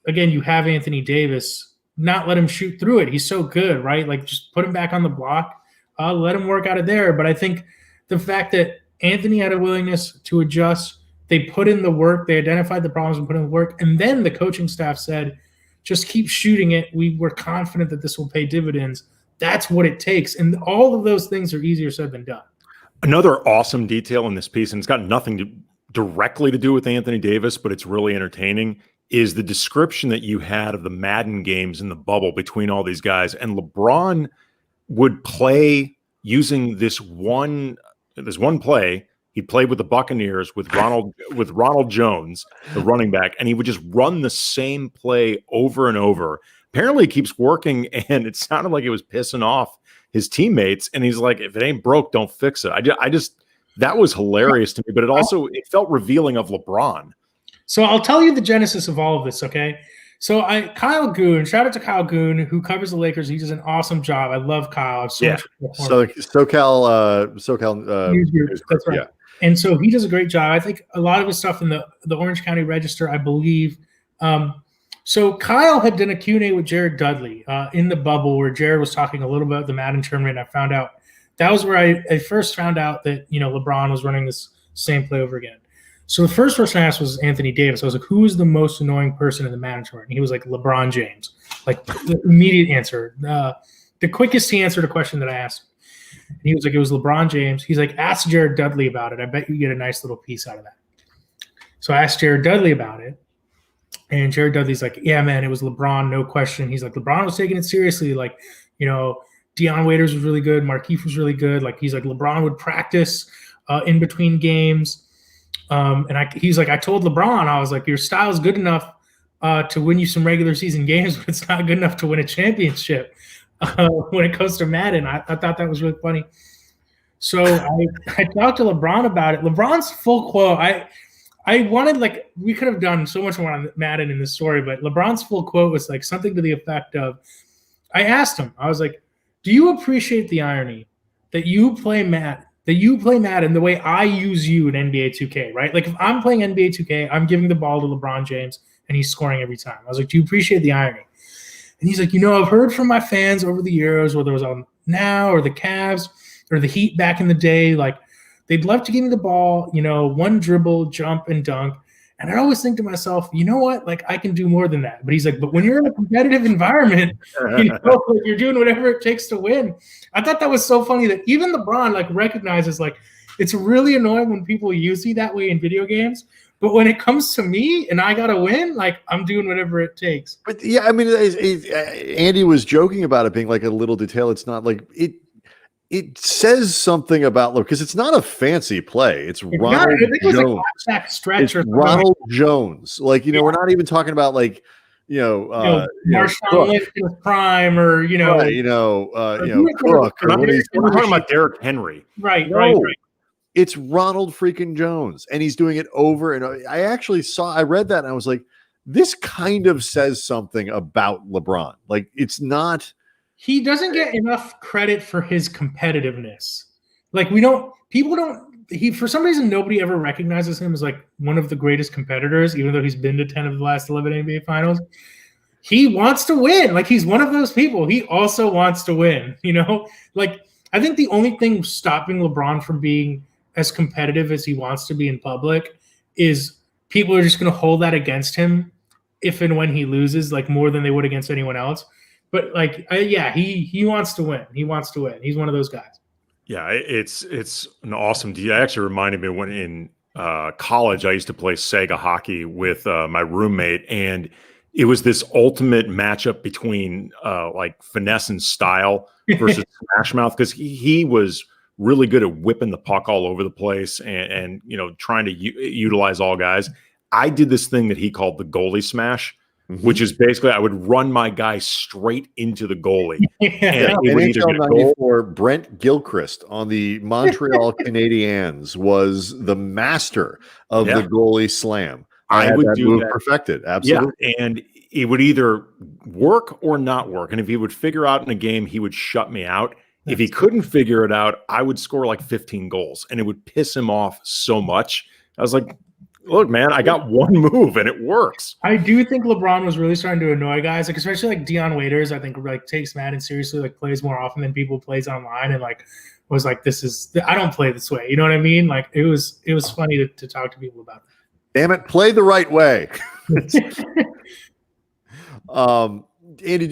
Again, you have Anthony Davis, not let him shoot through it. He's so good, right? Like, just put him back on the block, let him work out of there. But I think the fact that Anthony had a willingness to adjust, they put in the work, they identified the problems and put in the work, and then the coaching staff said, just keep shooting it. We're confident that this will pay dividends. That's what it takes. And all of those things are easier said than done. Another awesome detail in this piece, and it's got nothing directly to do with Anthony Davis, but it's really entertaining, is the description that you had of the Madden games in the bubble between all these guys. And LeBron would play using this one play. He played with the Buccaneers with Ronald Jones, the running back, and he would just run the same play over and over. Apparently it keeps working, and it sounded like it was pissing off his teammates. And he's like, if it ain't broke, don't fix it. I just that was hilarious to me, but it felt revealing of LeBron. So I'll tell you the genesis of all of this, okay? So Kyle Goon, shout out to Kyle Goon, who covers the Lakers. He does an awesome job. I love Kyle. SoCal that's right. Yeah. And so he does a great job. I think a lot of his stuff in the Orange County Register, I believe. So Kyle had done a Q&A with Jared Dudley in the bubble, where Jared was talking a little bit about the Madden tournament. I found out that was where I first found out that LeBron was running this same play over again. So the first person I asked was Anthony Davis. I was like, who is the most annoying person in the Madden tournament? And he was like, LeBron James. Like, the immediate answer. The quickest he answered a question that I asked. And he was like, it was LeBron James. He's like, ask Jared Dudley about it. I bet you get a nice little piece out of that. So I asked Jared Dudley about it. And Jared Dudley's like, yeah, man, it was LeBron, no question. He's like, LeBron was taking it seriously. Like, Deion Waiters was really good. Markieff was really good. Like, he's like, LeBron would practice in between games. He's like, I told LeBron, I was like, your style is good enough to win you some regular season games, but it's not good enough to win a championship when it comes to Madden. I thought that was really funny. So I talked to LeBron about it. LeBron's full quote, I wanted, like, we could have done so much more on Madden in this story, but LeBron's full quote was like something to the effect of, I asked him, I was like, do you appreciate the irony that you play Madden the way I use you in NBA 2K, right? Like, if I'm playing NBA 2K, I'm giving the ball to LeBron James and he's scoring every time. I was like, do you appreciate the irony? And he's like, I've heard from my fans over the years, whether it was on Now or the Cavs or the Heat back in the day, like, they'd love to give me the ball, one dribble, jump, and dunk. And I always think to myself, you know what? Like, I can do more than that. But he's like, but when you're in a competitive environment, like, you're doing whatever it takes to win. I thought that was so funny that even LeBron, like, recognizes, like, it's really annoying when people use me that way in video games. But when it comes to me and I got to win, like, I'm doing whatever it takes. But yeah, I mean, Andy was joking about it being like a little detail. It's not like it says something about, because it's not a fancy play. It's Ronald Jones. It's Ronald Jones. Like, we're not even talking about, like, Marshawn Lynch in his prime, or Cook. We're talking about Derrick Henry. Right. It's Ronald freaking Jones, and he's doing it over and over. I read that and I was like, this kind of says something about LeBron. Like, it's not. He doesn't get enough credit for his competitiveness. Like, for some reason, nobody ever recognizes him as, like, one of the greatest competitors, even though he's been to 10 of the last 11 NBA finals. He wants to win. Like, he's one of those people. He also wants to win, Like, I think the only thing stopping LeBron from being as competitive as he wants to be in public is people are just going to hold that against him if and when he loses, like, more than they would against anyone else. But, like, he wants to win. He wants to win. He's one of those guys. Yeah, it's an awesome deal. It actually reminded me when in college I used to play Sega hockey with my roommate, and it was this ultimate matchup between like finesse and style versus smash mouth, because he was really good at whipping the puck all over the place and trying to utilize all guys. I did this thing that he called the goalie smash. which is basically I would run my guy straight into the goalie. Yeah. And it would either NHL get a goal. 94, Brent Gilchrist on the Montreal Canadiens was the master of the goalie slam. I had would that do move that. perfected. Absolutely. Yeah, and it would either work or not work. And if he would figure out in a game, he would shut me out. If he couldn't figure it out, I would score like 15 goals, and it would piss him off so much. I was like, look, man, I got one move, and it works. I do think LeBron was really starting to annoy guys, like especially like Dion Waiters. I think like takes Madden seriously, like plays more often than people plays online, and like was like, this is I don't play this way. You know what I mean? Like it was funny to talk to people about that. Damn it, play the right way. Andy, did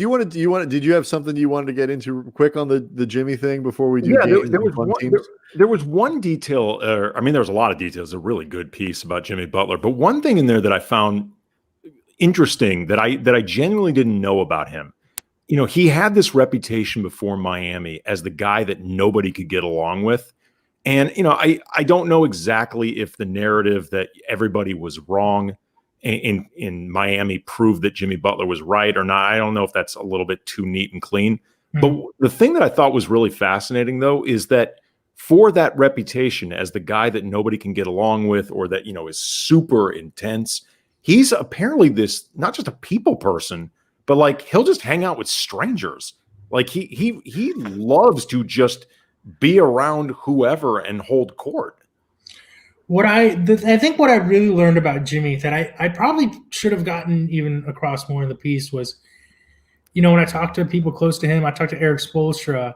you have something you wanted to get into quick on the Jimmy thing before we do? Yeah, there was one detail. There was a lot of details. A really good piece about Jimmy Butler, but one thing in there that I found interesting that I genuinely didn't know about him. You know, he had this reputation before Miami as the guy that nobody could get along with. And, you know, I don't know exactly if the narrative that everybody was wrong in Miami proved that Jimmy Butler was right or not. I don't know if that's a little bit too neat and clean. But the thing that I thought was really fascinating, though, is that for that reputation as the guy that nobody can get along with or that, you know, is super intense, he's apparently this not just a people person, but like he'll just hang out with strangers. Like he loves to just be around whoever and hold court. I think what I really learned about Jimmy that I probably should have gotten even across more in the piece was, you know, when I talked to people close to him, I talked to Eric Spoelstra,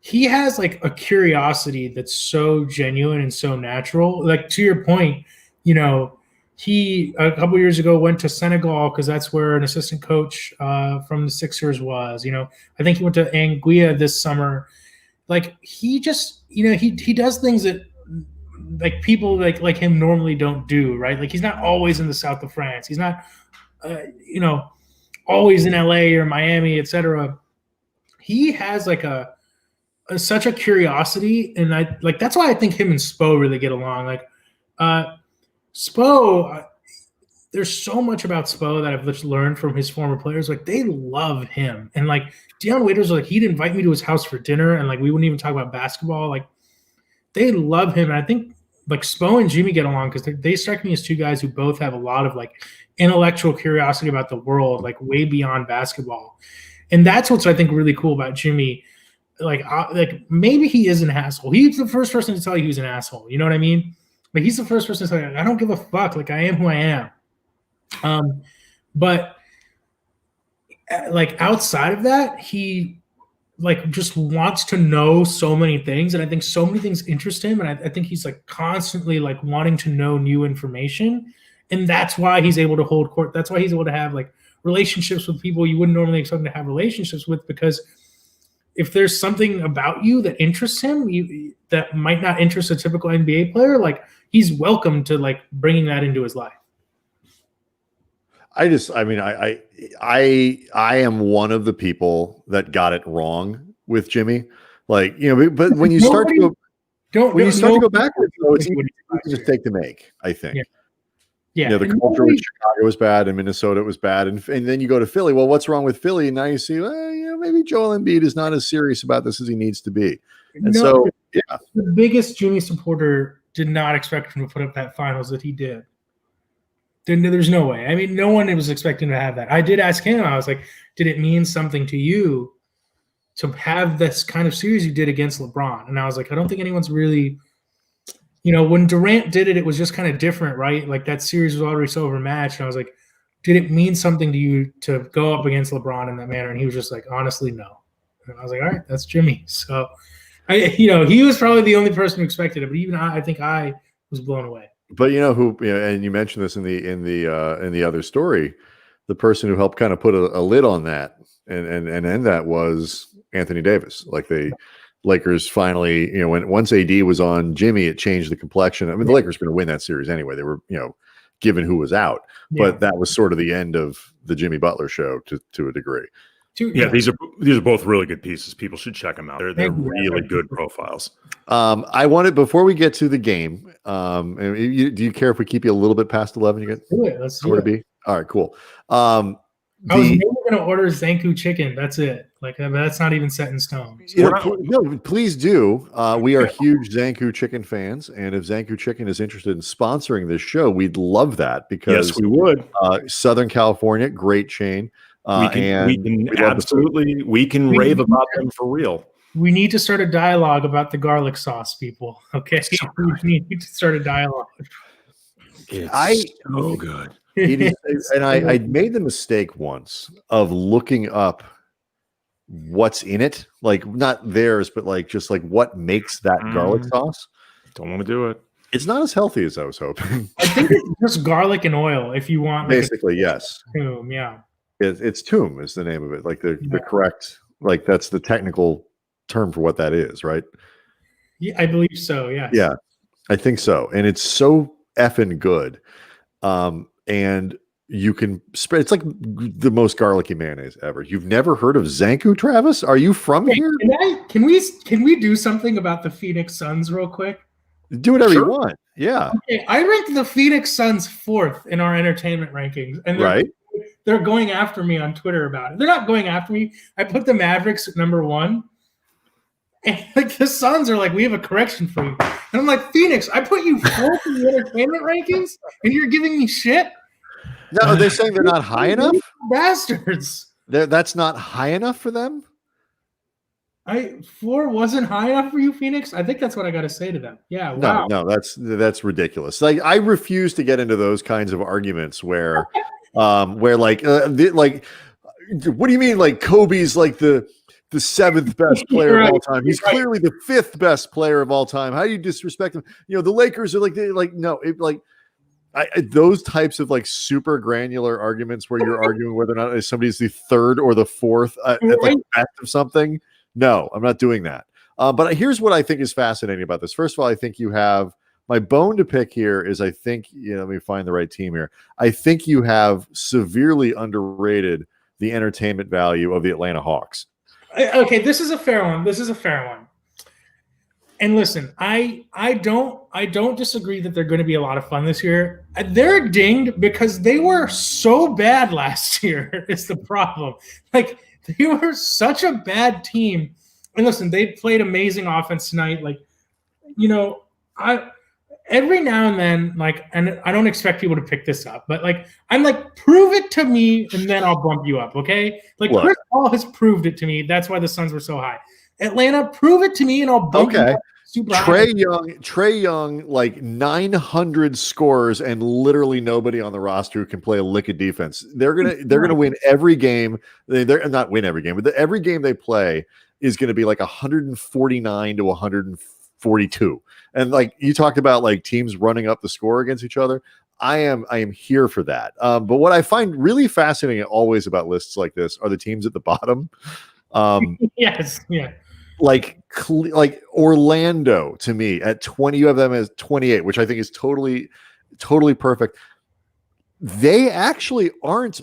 he has like a curiosity that's so genuine and so natural. Like to your point, you know, he a couple years ago went to Senegal because that's where an assistant coach from the Sixers was. You know, I think he went to Anguilla this summer. Like he just, you know, he does things that like people like him normally don't do, right? Like he's not always in the south of France. He's not, you know, always in LA or Miami, etc. He has like such a curiosity, and I like that's why I think him and Spo really get along. Like Spo, there's so much about Spo that I've just learned from his former players. Like they love him, and like Dion Waiters, like he'd invite me to his house for dinner, and like we wouldn't even talk about basketball. Like they love him, and I think like Spo and Jimmy get along because they strike me as two guys who both have a lot of like intellectual curiosity about the world, like way beyond basketball, and that's what's I think really cool about Jimmy. Like maybe he is an asshole. He's the first person to tell you he's an asshole. You know what I mean? But he's the first person to tell you, I don't give a fuck. Like I am who I am. But like outside of that, he like just wants to know so many things, and I think so many things interest him, and I think he's like constantly like wanting to know new information, and that's why he's able to hold court. That's why he's able to have like relationships with people you wouldn't normally expect him to have relationships with, because if there's something about you that interests him, that might not interest a typical NBA player, like he's welcome to like bringing that into his life. I am one of the people that got it wrong with Jimmy. Like, you know, but when you start to go backwards, though, it's easy to just take the make, I think. Yeah. You know, the culture with Chicago was bad and Minnesota was bad. And then you go to Philly. Well, what's wrong with Philly? And now you see, well, you know, maybe Joel Embiid is not as serious about this as he needs to be. And so, yeah. The biggest Jimmy supporter did not expect him to put up that finals that he did. There's no way. I mean, no one was expecting to have that. I did ask him. I was like, did it mean something to you to have this kind of series you did against LeBron? And I was like, I don't think anyone's really – you know, when Durant did it, it was just kind of different, right? Like that series was already so overmatched. And I was like, did it mean something to you to go up against LeBron in that manner? And he was just like, honestly, no. And I was like, all right, that's Jimmy. So, he was probably the only person who expected it, but even I think I was blown away. But you know who, and you mentioned this in the other story, the person who helped kind of put a lid on that and end that was Anthony Davis. Like Lakers finally, you know, once AD was on Jimmy, it changed the complexion. I mean, the Lakers were going to win that series anyway. They were, you know, given who was out, but that was sort of the end of the Jimmy Butler show to a degree. Yeah, these are both really good pieces. People should check them out. They're really good profiles. I wanted, before we get to the game, do you care if we keep you a little bit past 11? You get let's do it. be All right, cool. I was never going to order Zanku chicken. That's it. Like that's not even set in stone. So no, please do. We are huge Zanku chicken fans, and if Zanku Chicken is interested in sponsoring this show, we'd love that because yes, we would. Southern California, great chain. We can rave about them for real. We need to start a dialogue about the garlic sauce, people. Okay, we need to start a dialogue. It's so good. It is, and I made the mistake once of looking up what's in it, like not theirs, but like just like what makes that garlic sauce. Don't want to do it. It's not as healthy as I was hoping. I think it's just garlic and oil. If you want, like, basically, yes. Tomb, yeah. It's tomb is the name of it. Like the correct, like that's the technical term for what that is, right? Yeah, I believe so. Yeah. Yeah, I think so. And it's so effing good. And you can spread. It's like the most garlicky mayonnaise ever. You've never heard of Zanku, Travis? Are you from here? Can we do something about the Phoenix Suns real quick? Do whatever you want. Yeah. Okay, I ranked the Phoenix Suns 4th in our entertainment rankings, and they're going after me on Twitter about it. They're not going after me. I put the Mavericks at number 1, and like the Suns are like, we have a correction for you. And I'm like, Phoenix, I put you 4th in the entertainment rankings, and you're giving me shit. No, they're saying they're not high enough. Bastards. That's not high enough for them. 4 wasn't high enough for you, Phoenix. I think that's what I got to say to them. Yeah. Wow. No, that's ridiculous. Like I refuse to get into those kinds of arguments where like what do you mean? Like Kobe's like the 7th best player of all time. He's clearly the 5th best player of all time. How do you disrespect him? You know, the Lakers are those types of like super granular arguments where you're arguing whether or not somebody's the 3rd or the 4th at like best of something. No, I'm not doing that. But here's what I think is fascinating about this. First of all, I think you have my bone to pick here is I think, let me find the right team here. I think you have severely underrated the entertainment value of the Atlanta Hawks. Okay, this is a fair one. And listen, I don't disagree that they're going to be a lot of fun this year. They're dinged because they were so bad last year. Is the problem. Like they were such a bad team. And listen, they played amazing offense tonight. Like, every now and then, like, and I don't expect people to pick this up, but like, I'm like, prove it to me, and then I'll bump you up, okay? Like, Chris Paul has proved it to me. That's why the Suns were so high. Atlanta, prove it to me, and I'll bump you up. Trae Young, like 900 scores, and literally nobody on the roster who can play a lick of defense. They're gonna win every game. They're not win every game, but every game they play is going to be like 149 to 142. And like you talked about, like teams running up the score against each other. I am here for that. But what I find really fascinating always about lists like this are the teams at the bottom. Yes, yeah. Like Orlando to me at 20, you have them as 28, which I think is totally perfect. They actually aren't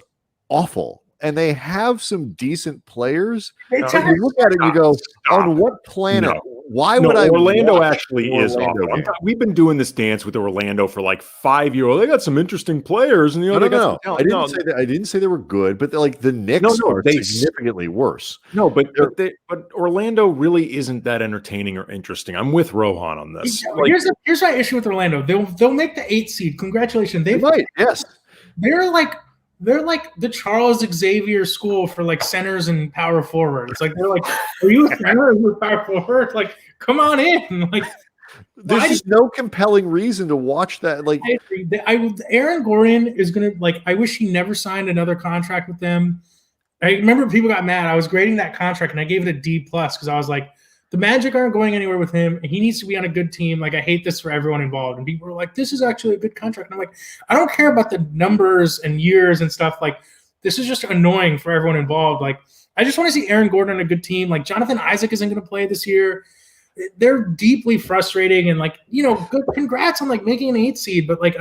awful, and they have some decent players. You look at it and you go, on what planet? No. Why would Orlando actually is awful. We've been doing this dance with Orlando for like 5 years. They got some interesting players, and I didn't say they were good, but like the Knicks are significantly worse. No, but Orlando really isn't that entertaining or interesting. I'm with Rohan on this. Here's my issue with Orlando. They'll make the 8th seed. Congratulations. They might. Yes. They're like the Charles Xavier school for like centers and power forwards. Like they're like, are you a center or are you a power forward? Like, come on in. Like, there's just no compelling reason to watch that. Like, Aaron Gordon is gonna like. I wish he never signed another contract with them. I remember people got mad. I was grading that contract and I gave it a D+ because I was like, the Magic aren't going anywhere with him. He needs to be on a good team. Like, I hate this for everyone involved. And people were like, this is actually a good contract. And I'm like, I don't care about the numbers and years and stuff. Like, this is just annoying for everyone involved. Like, I just want to see Aaron Gordon on a good team. Like, Jonathan Isaac isn't going to play this year. They're deeply frustrating. And, like, good congrats on, like, making an 8 seed. But, like,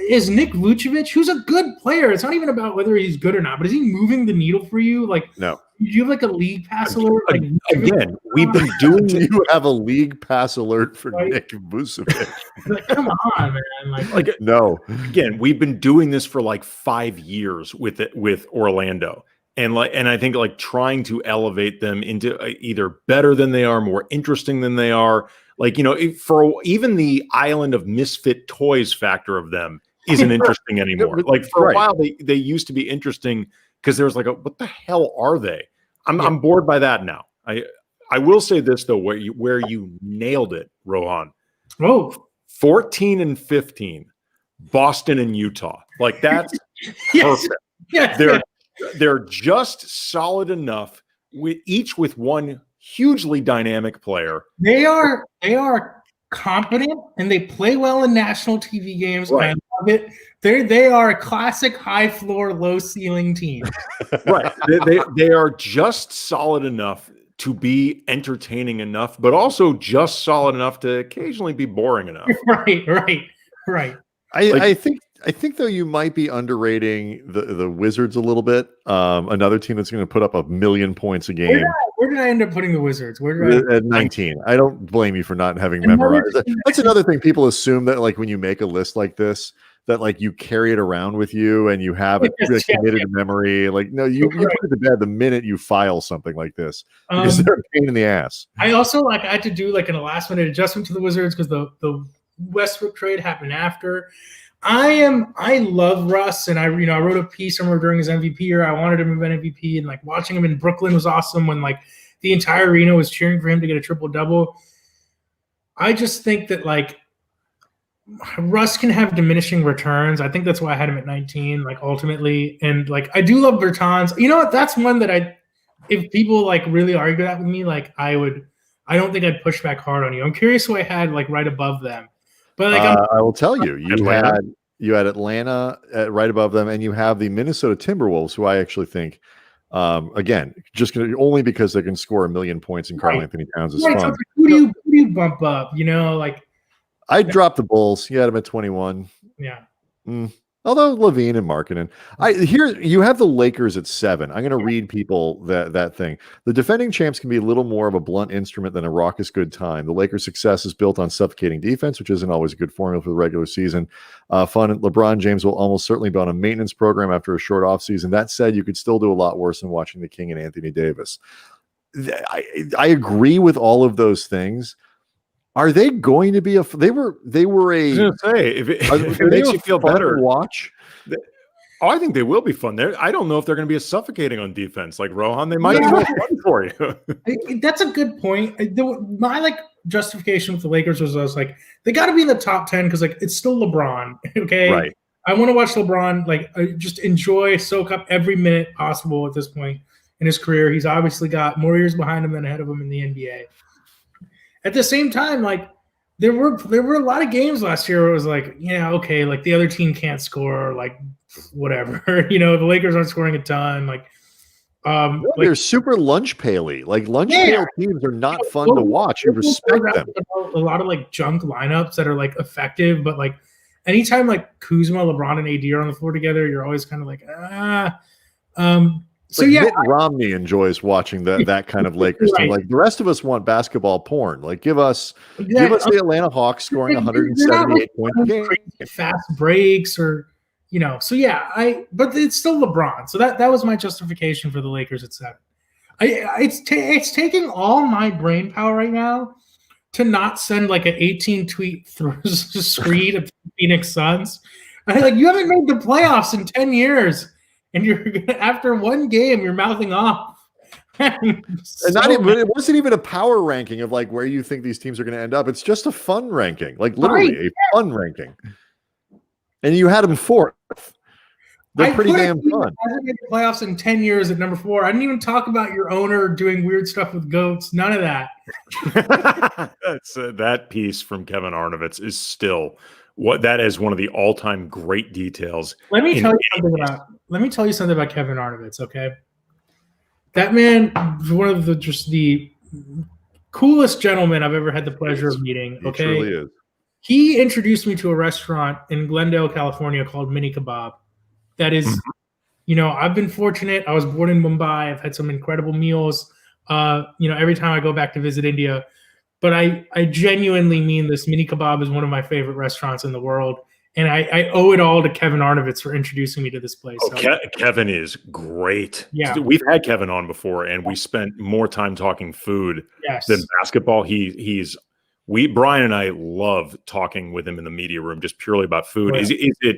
is Nick Vucevic, who's a good player. It's not even about whether he's good or not, but is he moving the needle for you? Like, no. Do you have like a league pass alert? Like, again, we've been doing. Do you have a league pass alert for Right. Nick Vucevic? Like, come on, man. Like no. Again, we've been doing this for like 5 years with Orlando. And I think like trying to elevate them into either better than they are, more interesting than they are. Like, for even the island of misfit toys factor of them isn't interesting anymore. Like for a while, they used to be interesting because there was like, what the hell are they? I'm bored by that now. I will say this though, where you nailed it, Rohan. Oh, 14 and 15, Boston and Utah. Like that's perfect. Yes. They're just solid enough, each with one hugely dynamic player. They are competent and they play well in national TV games. Right. I love it. They are a classic high floor, low ceiling team. Right. They are just solid enough to be entertaining enough, but also just solid enough to occasionally be boring enough. Right. I think though you might be underrating the Wizards a little bit. Another team that's going to put up 1 million points a game. Where did I end up putting the Wizards? At 19. I don't blame you for not having memorized. That's another thing. People assume that like when you make a list like this, that like you carry it around with you and you have it committed to memory. Like no, you put it to bed the minute you file something like this because they're a pain in the ass. I also I had to do like a last minute adjustment to the Wizards because the Westbrook trade happened after. I love Russ, and I wrote a piece somewhere during his MVP year. I wanted him to win MVP, and like watching him in Brooklyn was awesome when like the entire arena was cheering for him to get a triple double. I just think that like Russ can have diminishing returns. I think that's why I had him at 19, like ultimately. And like I do love Bertans. You know what? That's one that if people like really argue that with me, like I don't think I'd push back hard on you. I'm curious who I had like right above them. But like I will tell you, you had Atlanta right above them, and you have the Minnesota Timberwolves, who I actually think, again, just only because they can score 1 million points and Karl Anthony Towns is fun. So like, who do you bump up? Like I'd drop the Bulls. You had them at 21. Yeah. Although Levine and Markkanen. Here you have the Lakers at 7. I'm going to read people that thing. The defending champs can be a little more of a blunt instrument than a raucous good time. The Lakers' success is built on suffocating defense, which isn't always a good formula for the regular season. Fun. LeBron James will almost certainly be on a maintenance program after a short offseason. That said, you could still do a lot worse than watching the King and Anthony Davis. I agree with all of those things. Are they going to be they were a? I was going to say if it makes you feel better to watch. I think they will be fun. I don't know if they're going to be as suffocating on defense like Rohan. They might be more fun for you. That's a good point. My justification with the Lakers was I was like they got to be in the top 10 because like it's still LeBron. Okay, right. I want to watch LeBron just soak up every minute possible at this point in his career. He's obviously got more years behind him than ahead of him in the NBA. At the same time, like there were a lot of games last year where it was like, yeah, okay, like the other team can't score, like whatever. The Lakers aren't scoring a ton. They're super lunch paily. Like lunch pail teams are not fun to watch. You respect them. A lot of like junk lineups that are like effective, but like anytime like Kuzma, LeBron, and AD are on the floor together, you're always kind of like So Mitt Romney enjoys watching that kind of Lakers team. Like the rest of us want basketball porn. Like give us the Atlanta Hawks scoring 178 points a game, fast breaks or So but it's still LeBron. So that was my justification for the Lakers at 7. It's taking all my brain power right now to not send like an 18 tweet screed of Phoenix Suns. You haven't made the playoffs in 10 years. And after one game, you're mouthing off. It wasn't even a power ranking of like where you think these teams are going to end up. It's just a fun ranking, like literally a fun ranking. And you had them 4th. They're pretty damn fun. I haven't made the playoffs in 10 years at number 4. I didn't even talk about your owner doing weird stuff with goats. None of that. That piece from Kevin Arnovitz is still that is one of the all-time great details. Let me tell you something about Kevin Arnovitz, okay? That man is one of the coolest gentlemen I've ever had the pleasure of meeting, okay? He truly is. He introduced me to a restaurant in Glendale, California called Mini Kebab. That is, I've been fortunate. I was born in Mumbai. I've had some incredible meals, every time I go back to visit India. But I genuinely mean this. Mini Kebab is one of my favorite restaurants in the world. And I owe it all to Kevin Arnovitz for introducing me to this place. Oh, Kevin is great. Yeah. We've had Kevin on before, and we spent more time talking food than basketball. Brian and I love talking with him in the media room just purely about food. Right. Is it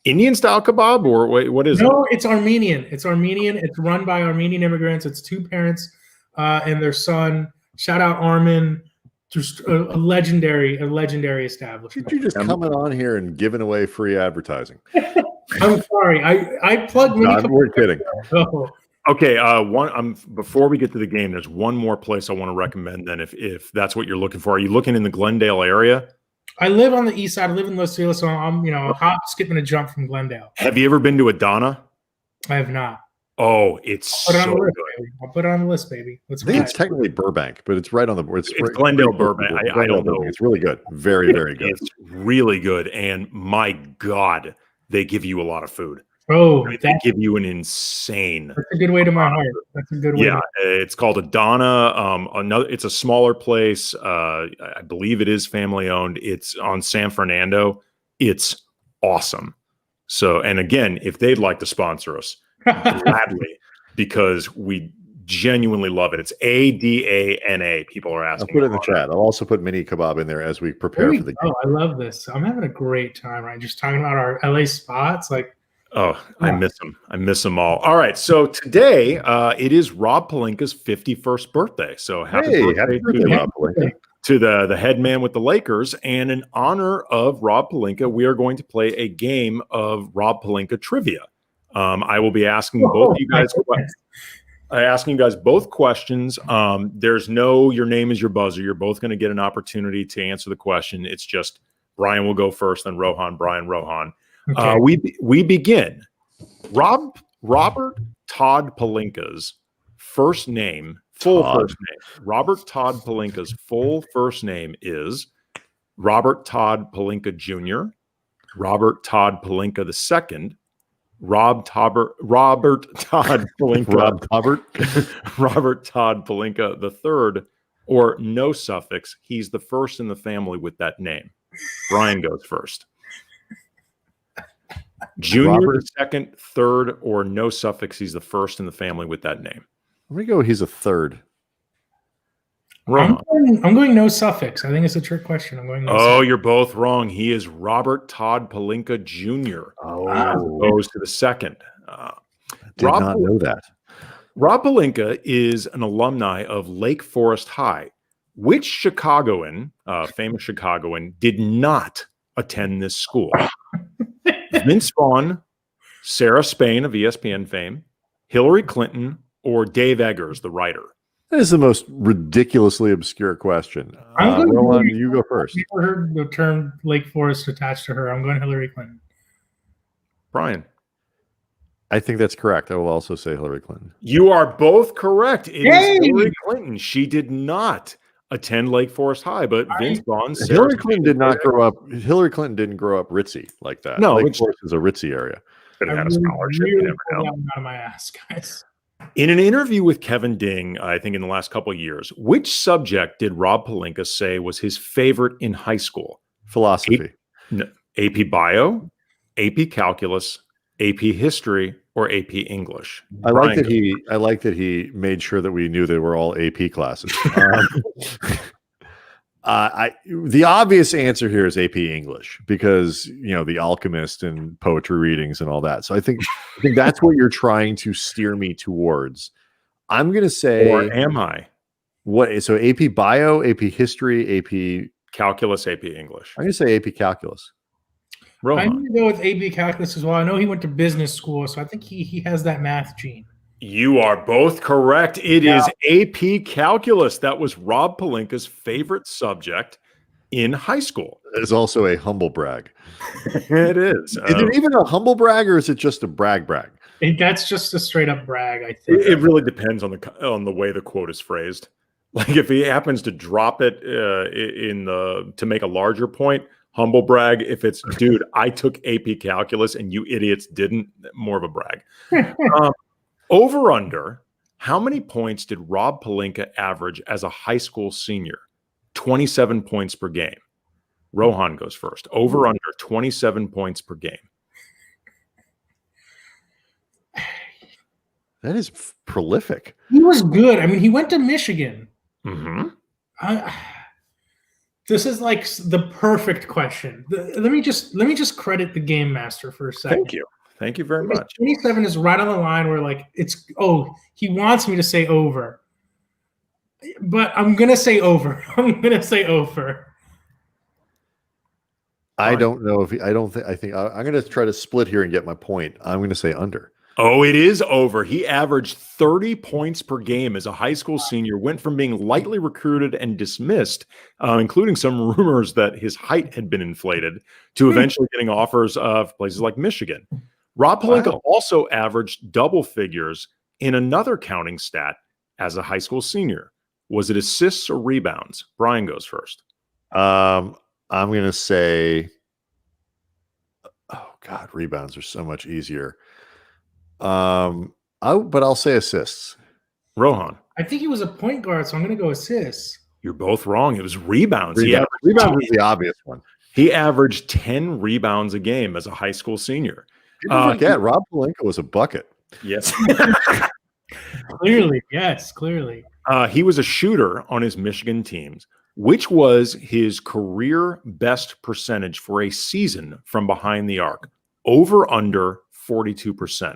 Indian style kebab or what is it? No, it's Armenian. It's Armenian. It's run by Armenian immigrants. It's two parents and their son. Shout out Armin. Just a legendary establishment. Did you just coming on here and giving away free advertising? I'm sorry. I plugged. We're kidding. Oh. Okay. Before we get to the game, there's one more place I want to recommend. Then, if that's what you're looking for, are you looking in the Glendale area? I live on the east side. I live in Los Feliz, so I'm a hop, skip, and a jump from Glendale. Have you ever been to Adana? I have not. Oh, it's so good. I'll put it on the list, baby. I think it's technically Burbank, but it's right on the board. It's Glendale, Burbank. I don't know. It's really good. Very, very good. It's really good. And my God, they give you a lot of food. Oh, they give you an insane. That's a good way to my heart. That's a good way. Yeah, it's called Adana. It's a smaller place. I believe it is family owned. It's on San Fernando. It's awesome. So, and again, if they'd like to sponsor us, gladly, because we genuinely love it. It's Adana. People are asking. I'll put it in the chat. I'll also put Mini Kebab in there as we prepare for the game. Oh, I love this. I'm having a great time, right? Just talking about our LA spots. I miss them. I miss them all. All right. So today it is Rob Pelinka's 51st birthday. So happy birthday Rob Pelinka. To the head man with the Lakers. And in honor of Rob Pelinka, we are going to play a game of Rob Pelinka trivia. I will be asking both you guys. Asking you guys both questions. There's no your name is your buzzer. You're both going to get an opportunity to answer the question. It's just Brian will go first, then Rohan, Brian, Rohan. Okay. We begin. Robert Todd Pelinka's first name, first name. Robert Todd Pelinka's full first name is Robert Todd Pelinka Jr., Robert Todd Pelinka II, Robert Todd Pelinka, Robert Todd Pelinka III, or no suffix. He's the first in the family with that name. Brian goes first. Junior, the second, third, or no suffix. He's the first in the family with that name. I'm gonna go. He's a third. I'm going no suffix. I think it's a trick question. I'm going. Suffix. You're both wrong. He is Robert Todd Pelinka Jr. Goes to the second. Did not know that. Rob Pelinka is an alumni of Lake Forest High. Which Chicagoan, famous Chicagoan, did not attend this school? Vince Vaughn, Sarah Spain of ESPN fame, Hillary Clinton, or Dave Eggers, the writer? That is the most ridiculously obscure question. Rohan, you go first. I've never heard the term Lake Forest attached to her. I'm going Hillary Clinton. Brian. I think that's correct. I will also say Hillary Clinton. You are both correct. It is Hillary Clinton. She did not attend Lake Forest High, but Vince Vaughn. Hillary Clinton did not grow up. Hillary Clinton didn't grow up ritzy like that. No, Lake Forest is a ritzy area. Could have had a scholarship. You never know. Out of my ass, guys. In an interview with Kevin Ding, I think in the last couple of years, which subject did Rob Pelinka say was his favorite in high school? Philosophy. AP Bio, AP Calculus, AP History, or AP English? I like that he made sure that we knew they were all AP classes. The obvious answer here is AP English because The Alchemist and poetry readings and all that. So I think that's what you're trying to steer me towards. I'm going to say, or am I? What? So AP Bio, AP History, AP Calculus, AP English. I'm going to say AP Calculus. Rohan. I'm going to go with AP Calculus as well. I know he went to business school, so I think he has that math gene. You are both correct. It is AP Calculus. That was Rob Pelinka's favorite subject in high school. It's also a humble brag. It is. Is it even a humble brag or is it just a brag? That's just a straight up brag, I think. It really depends on the way the quote is phrased. Like if he happens to drop it to make a larger point, Humble brag. If it's, dude, I took AP Calculus and you idiots didn't, more of a brag. Over under, how many points did Rob Pelinka average as a high school senior? 27 points per game. Rohan goes first. Over under 27 points per game. That is prolific. He was good. I mean, he went to Michigan. Mm-hmm. This is like the perfect question. Let me just credit the game master for a second. Thank you very much. 27 is right on the line where like he wants me to say over, but I'm gonna say over. I'm gonna say over. I don't know if I think I'm going to try to split here and get my point. I'm going to say under. Oh, it is over. He averaged 30 points per game as a high school senior, went from being lightly recruited and dismissed, including some rumors that his height had been inflated, to eventually getting offers of places like Michigan. Rob Pelinka also averaged double figures in another counting stat as a high school senior. Was it assists or rebounds? Brian goes first. I'm going to say, oh God, rebounds are so much easier. But I'll say assists. Rohan. I think he was a point guard, so I'm going to go assists. You're both wrong. It was rebounds. Rebounds is the obvious one. He averaged 10 rebounds a game as a high school senior. People forget Rob Pelinka was a bucket. Yes. Clearly, yes, clearly. He was a shooter on his Michigan teams, which was his career best percentage for a season from behind the arc. Over under 42%.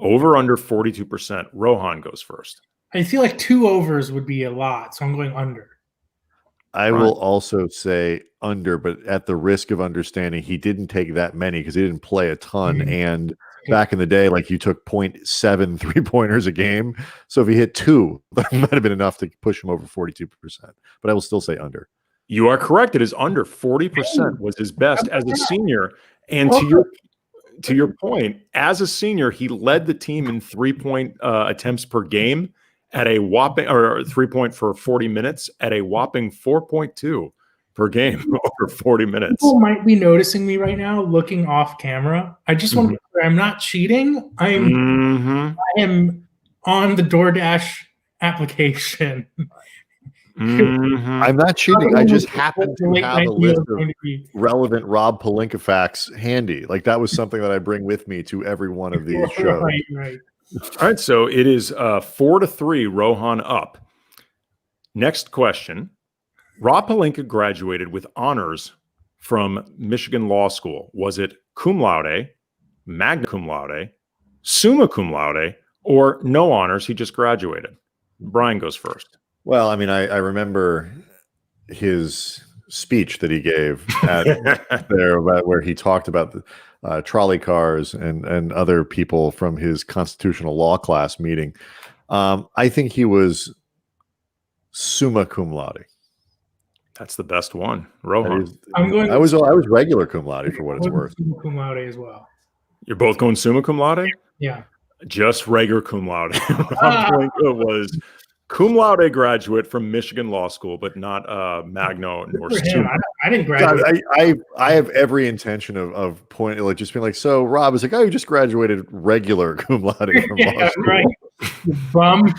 Over under 42%. Rohan goes first. I feel like 2 overs would be a lot, so I'm going under. I will also say under, but at the risk of understanding, he didn't take that many because he didn't play a ton. Mm-hmm. And back in the day, like you took 0.7 3-pointers a game. So if he hit 2, that might have been enough to push him over 42%. But I will still say under. You are correct. It is under 40% was his best as a senior. And to your point, as a senior, he led the team in 3-point attempts per game at a whopping, or 3-point for 40 minutes at a whopping 4.2 per game over 40 minutes. People might be noticing me right now looking off camera. I just want to be clear, I'm not cheating. I am on the DoorDash application. I'm not cheating. I just happen to have a list of relevant Rob Pelinka facts handy. Like that was something that I bring with me to every one of these shows. Right. All right, so it is 4-3, Rohan up. Next question. Rob Pelinka graduated with honors from Michigan Law School. Was it cum laude, magna cum laude, summa cum laude, or no honors? He just graduated. Brian goes first. Well, I mean, I remember his speech that he gave at there where he talked about the trolley cars and other people from his constitutional law class meeting. I think he was summa cum laude. That's the best one, Rohan. I was regular cum laude for what it's worth. Summa cum laude as well. You're both going summa cum laude? Yeah. Just regular cum laude. Rob Pelinka was cum laude graduate from Michigan Law School, but not magna nor summa. I didn't graduate. I have every intention of pointing, like just being like, so Rob is like, oh, you just graduated regular cum laude from law school. Right. Bum.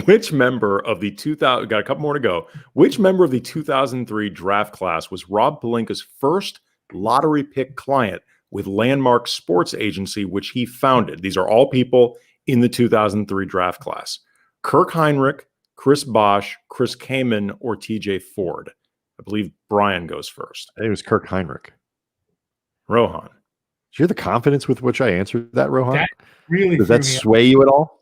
Which member of the 2000, got a couple more to go. Which member of the 2003 draft class was Rob Pelinka's first lottery pick client with Landmark Sports Agency, which he founded? These are all people in the 2003 draft class. Kirk Heinrich, Chris Bosch, Chris Kamen, or TJ Ford. I believe Brian goes first. I think it was Kirk Heinrich. Rohan. Did you hear the confidence with which I answered that, Rohan? That really Does that sway you at all?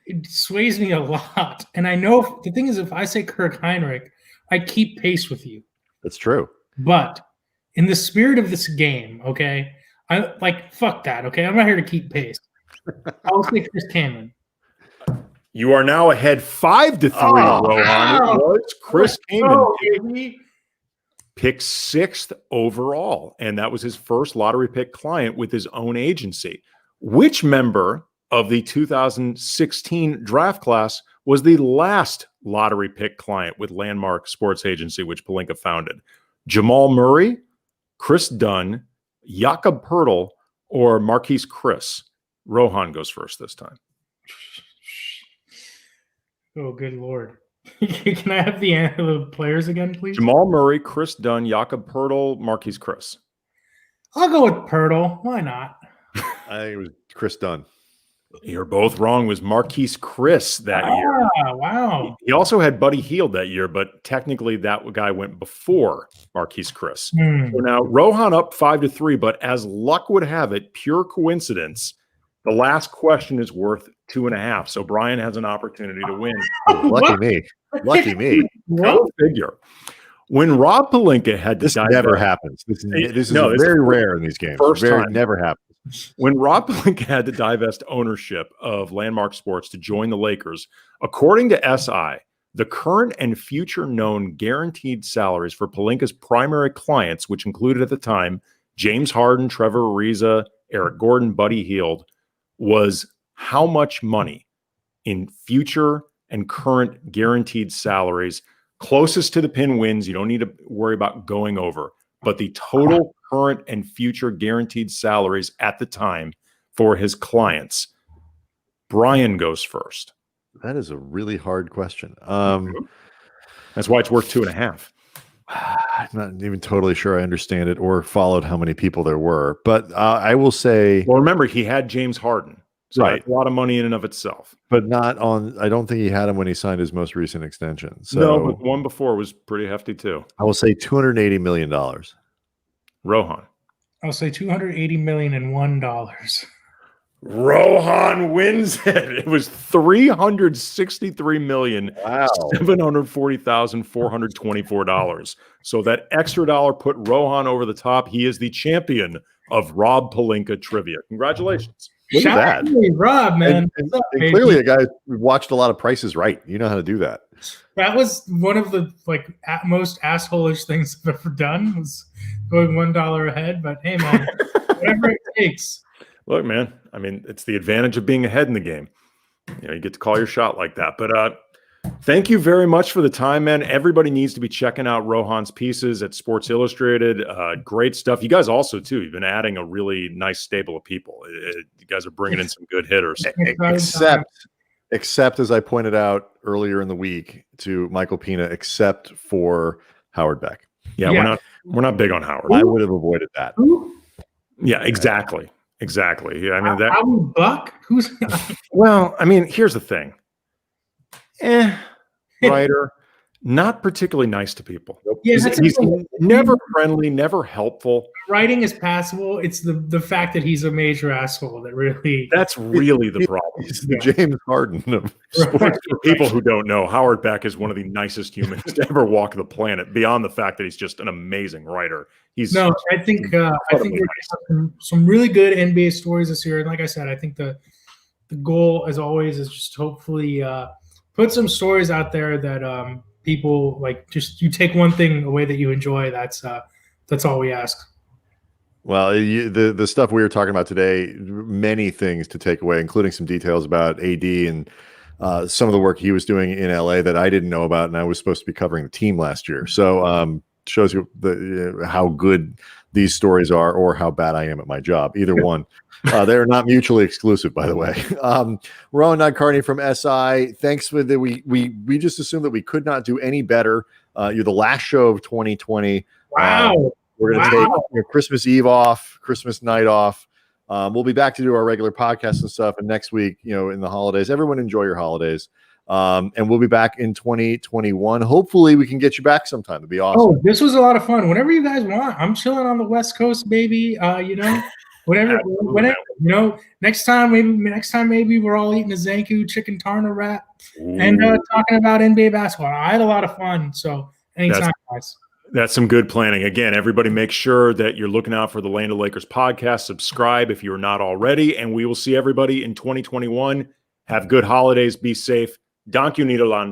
It sways me a lot. And I know the thing is, if I say Kirk Heinrich, I keep pace with you. That's true. But in the spirit of this game, okay, I like fuck that, okay? I'm not here to keep pace. I'll say Chris Kamen. You are now ahead 5-3, Rohan. It was Chris Kamen. Picked 6th overall, and that was his first lottery pick client with his own agency. Which member of the 2016 draft class was the last lottery pick client with Landmark Sports Agency, which Pelinka founded? Jamal Murray, Chris Dunn, Jakob Pertl, or Marquise Chris? Rohan goes first this time. Oh, good Lord. Can I have the players again, please? Jamal Murray, Chris Dunn, Jakob Pertl, Marquise Chris. I'll go with Pertl. Why not? I think it was Chris Dunn. You're both wrong. It was Marquise Chris that year. Wow. He also had Buddy Hield that year, but technically that guy went before Marquise Chris. So now Rohan up 5-3, but as luck would have it, pure coincidence, the last question is worth 2.5. So Brian has an opportunity to win. Lucky me. Lucky me. Go figure. When Rob Pelinka had this never happens. This is very rare in these games. First time. Never happens. When Rob Pelinka had to divest ownership of Landmark Sports to join the Lakers, according to SI, the current and future known guaranteed salaries for Pelinka's primary clients, which included at the time James Harden, Trevor Ariza, Eric Gordon, Buddy Hield, was how much money in future and current guaranteed salaries? Closest to the pin wins. You don't need to worry about going over, but the total current and future guaranteed salaries at the time for his clients. Brian goes first. That is a really hard question. That's why it's worth 2.5. I'm not even totally sure I understand it or followed how many people there were, but I will say. Well, remember, he had James Harden. So right. That's a lot of money in and of itself. But not on, I don't think he had him when he signed his most recent extension. So no, but one before was pretty hefty too. I will say $280 million. Rohan. I'll say $280,001. Rohan wins it. It was $363,740,424. So that extra dollar put Rohan over the top. He is the champion of Rob Pelinka trivia. Congratulations. Look at that. Rob, man. And clearly a guy who watched a lot of Prices Right. You know how to do that. That was one of the most asshole-ish things I've ever done, was going $1 ahead. But hey, man, whatever it takes. Look, man, I mean, it's the advantage of being ahead in the game. You know, you get to call your shot like that. But thank you very much for the time, man. Everybody needs to be checking out Rohan's pieces at Sports Illustrated. Great stuff. You guys also, too, you've been adding a really nice stable of people. You guys are bringing in some good hitters. Except, as I pointed out earlier in the week to Michael Pina, except for Howard Beck. Yeah. We're not big on Howard. I would have avoided that. Yeah, exactly. Exactly. Yeah, I mean that. Howard Buck? Who's? Well, I mean, here's the thing. Writer, not particularly nice to people. Yeah, he's never friendly, never helpful. Writing is passable. It's the fact that he's a major asshole that really. That's really the problem. He's the James Harden of sports. For people who don't know, Howard Beck is one of the nicest humans to ever walk the planet. Beyond the fact that he's just an amazing writer. I think we're having some really good NBA stories this year. And like I said, I think the goal, as always, is just hopefully put some stories out there that people like. Just you take one thing away that you enjoy. That's all we ask. Well, the stuff we were talking about today, many things to take away, including some details about AD and some of the work he was doing in LA that I didn't know about, and I was supposed to be covering the team last year. So shows you how good these stories are, or how bad I am at my job. Either one. They're not mutually exclusive, by the way. Rohan Nadkarni from SI. Thanks for the we just assumed that we could not do any better. You're the last show of 2020. Wow. We're going to take Christmas Eve off, Christmas night off. We'll be back to do our regular podcasts and stuff. And next week, in the holidays, everyone enjoy your holidays. And we'll be back in 2021. Hopefully we can get you back sometime. It'd be awesome. Oh, this was a lot of fun. Whenever you guys want, I'm chilling on the West Coast, baby. Whenever, next time maybe we're all eating a Zanku chicken tarna wrap and talking about NBA basketball. I had a lot of fun. So anytime, guys. That's some good planning. Again, everybody make sure that you're looking out for the Land of Lakers podcast. Subscribe if you're not already, and we will see everybody in 2021. Have good holidays. Be safe. Dank u Nederland.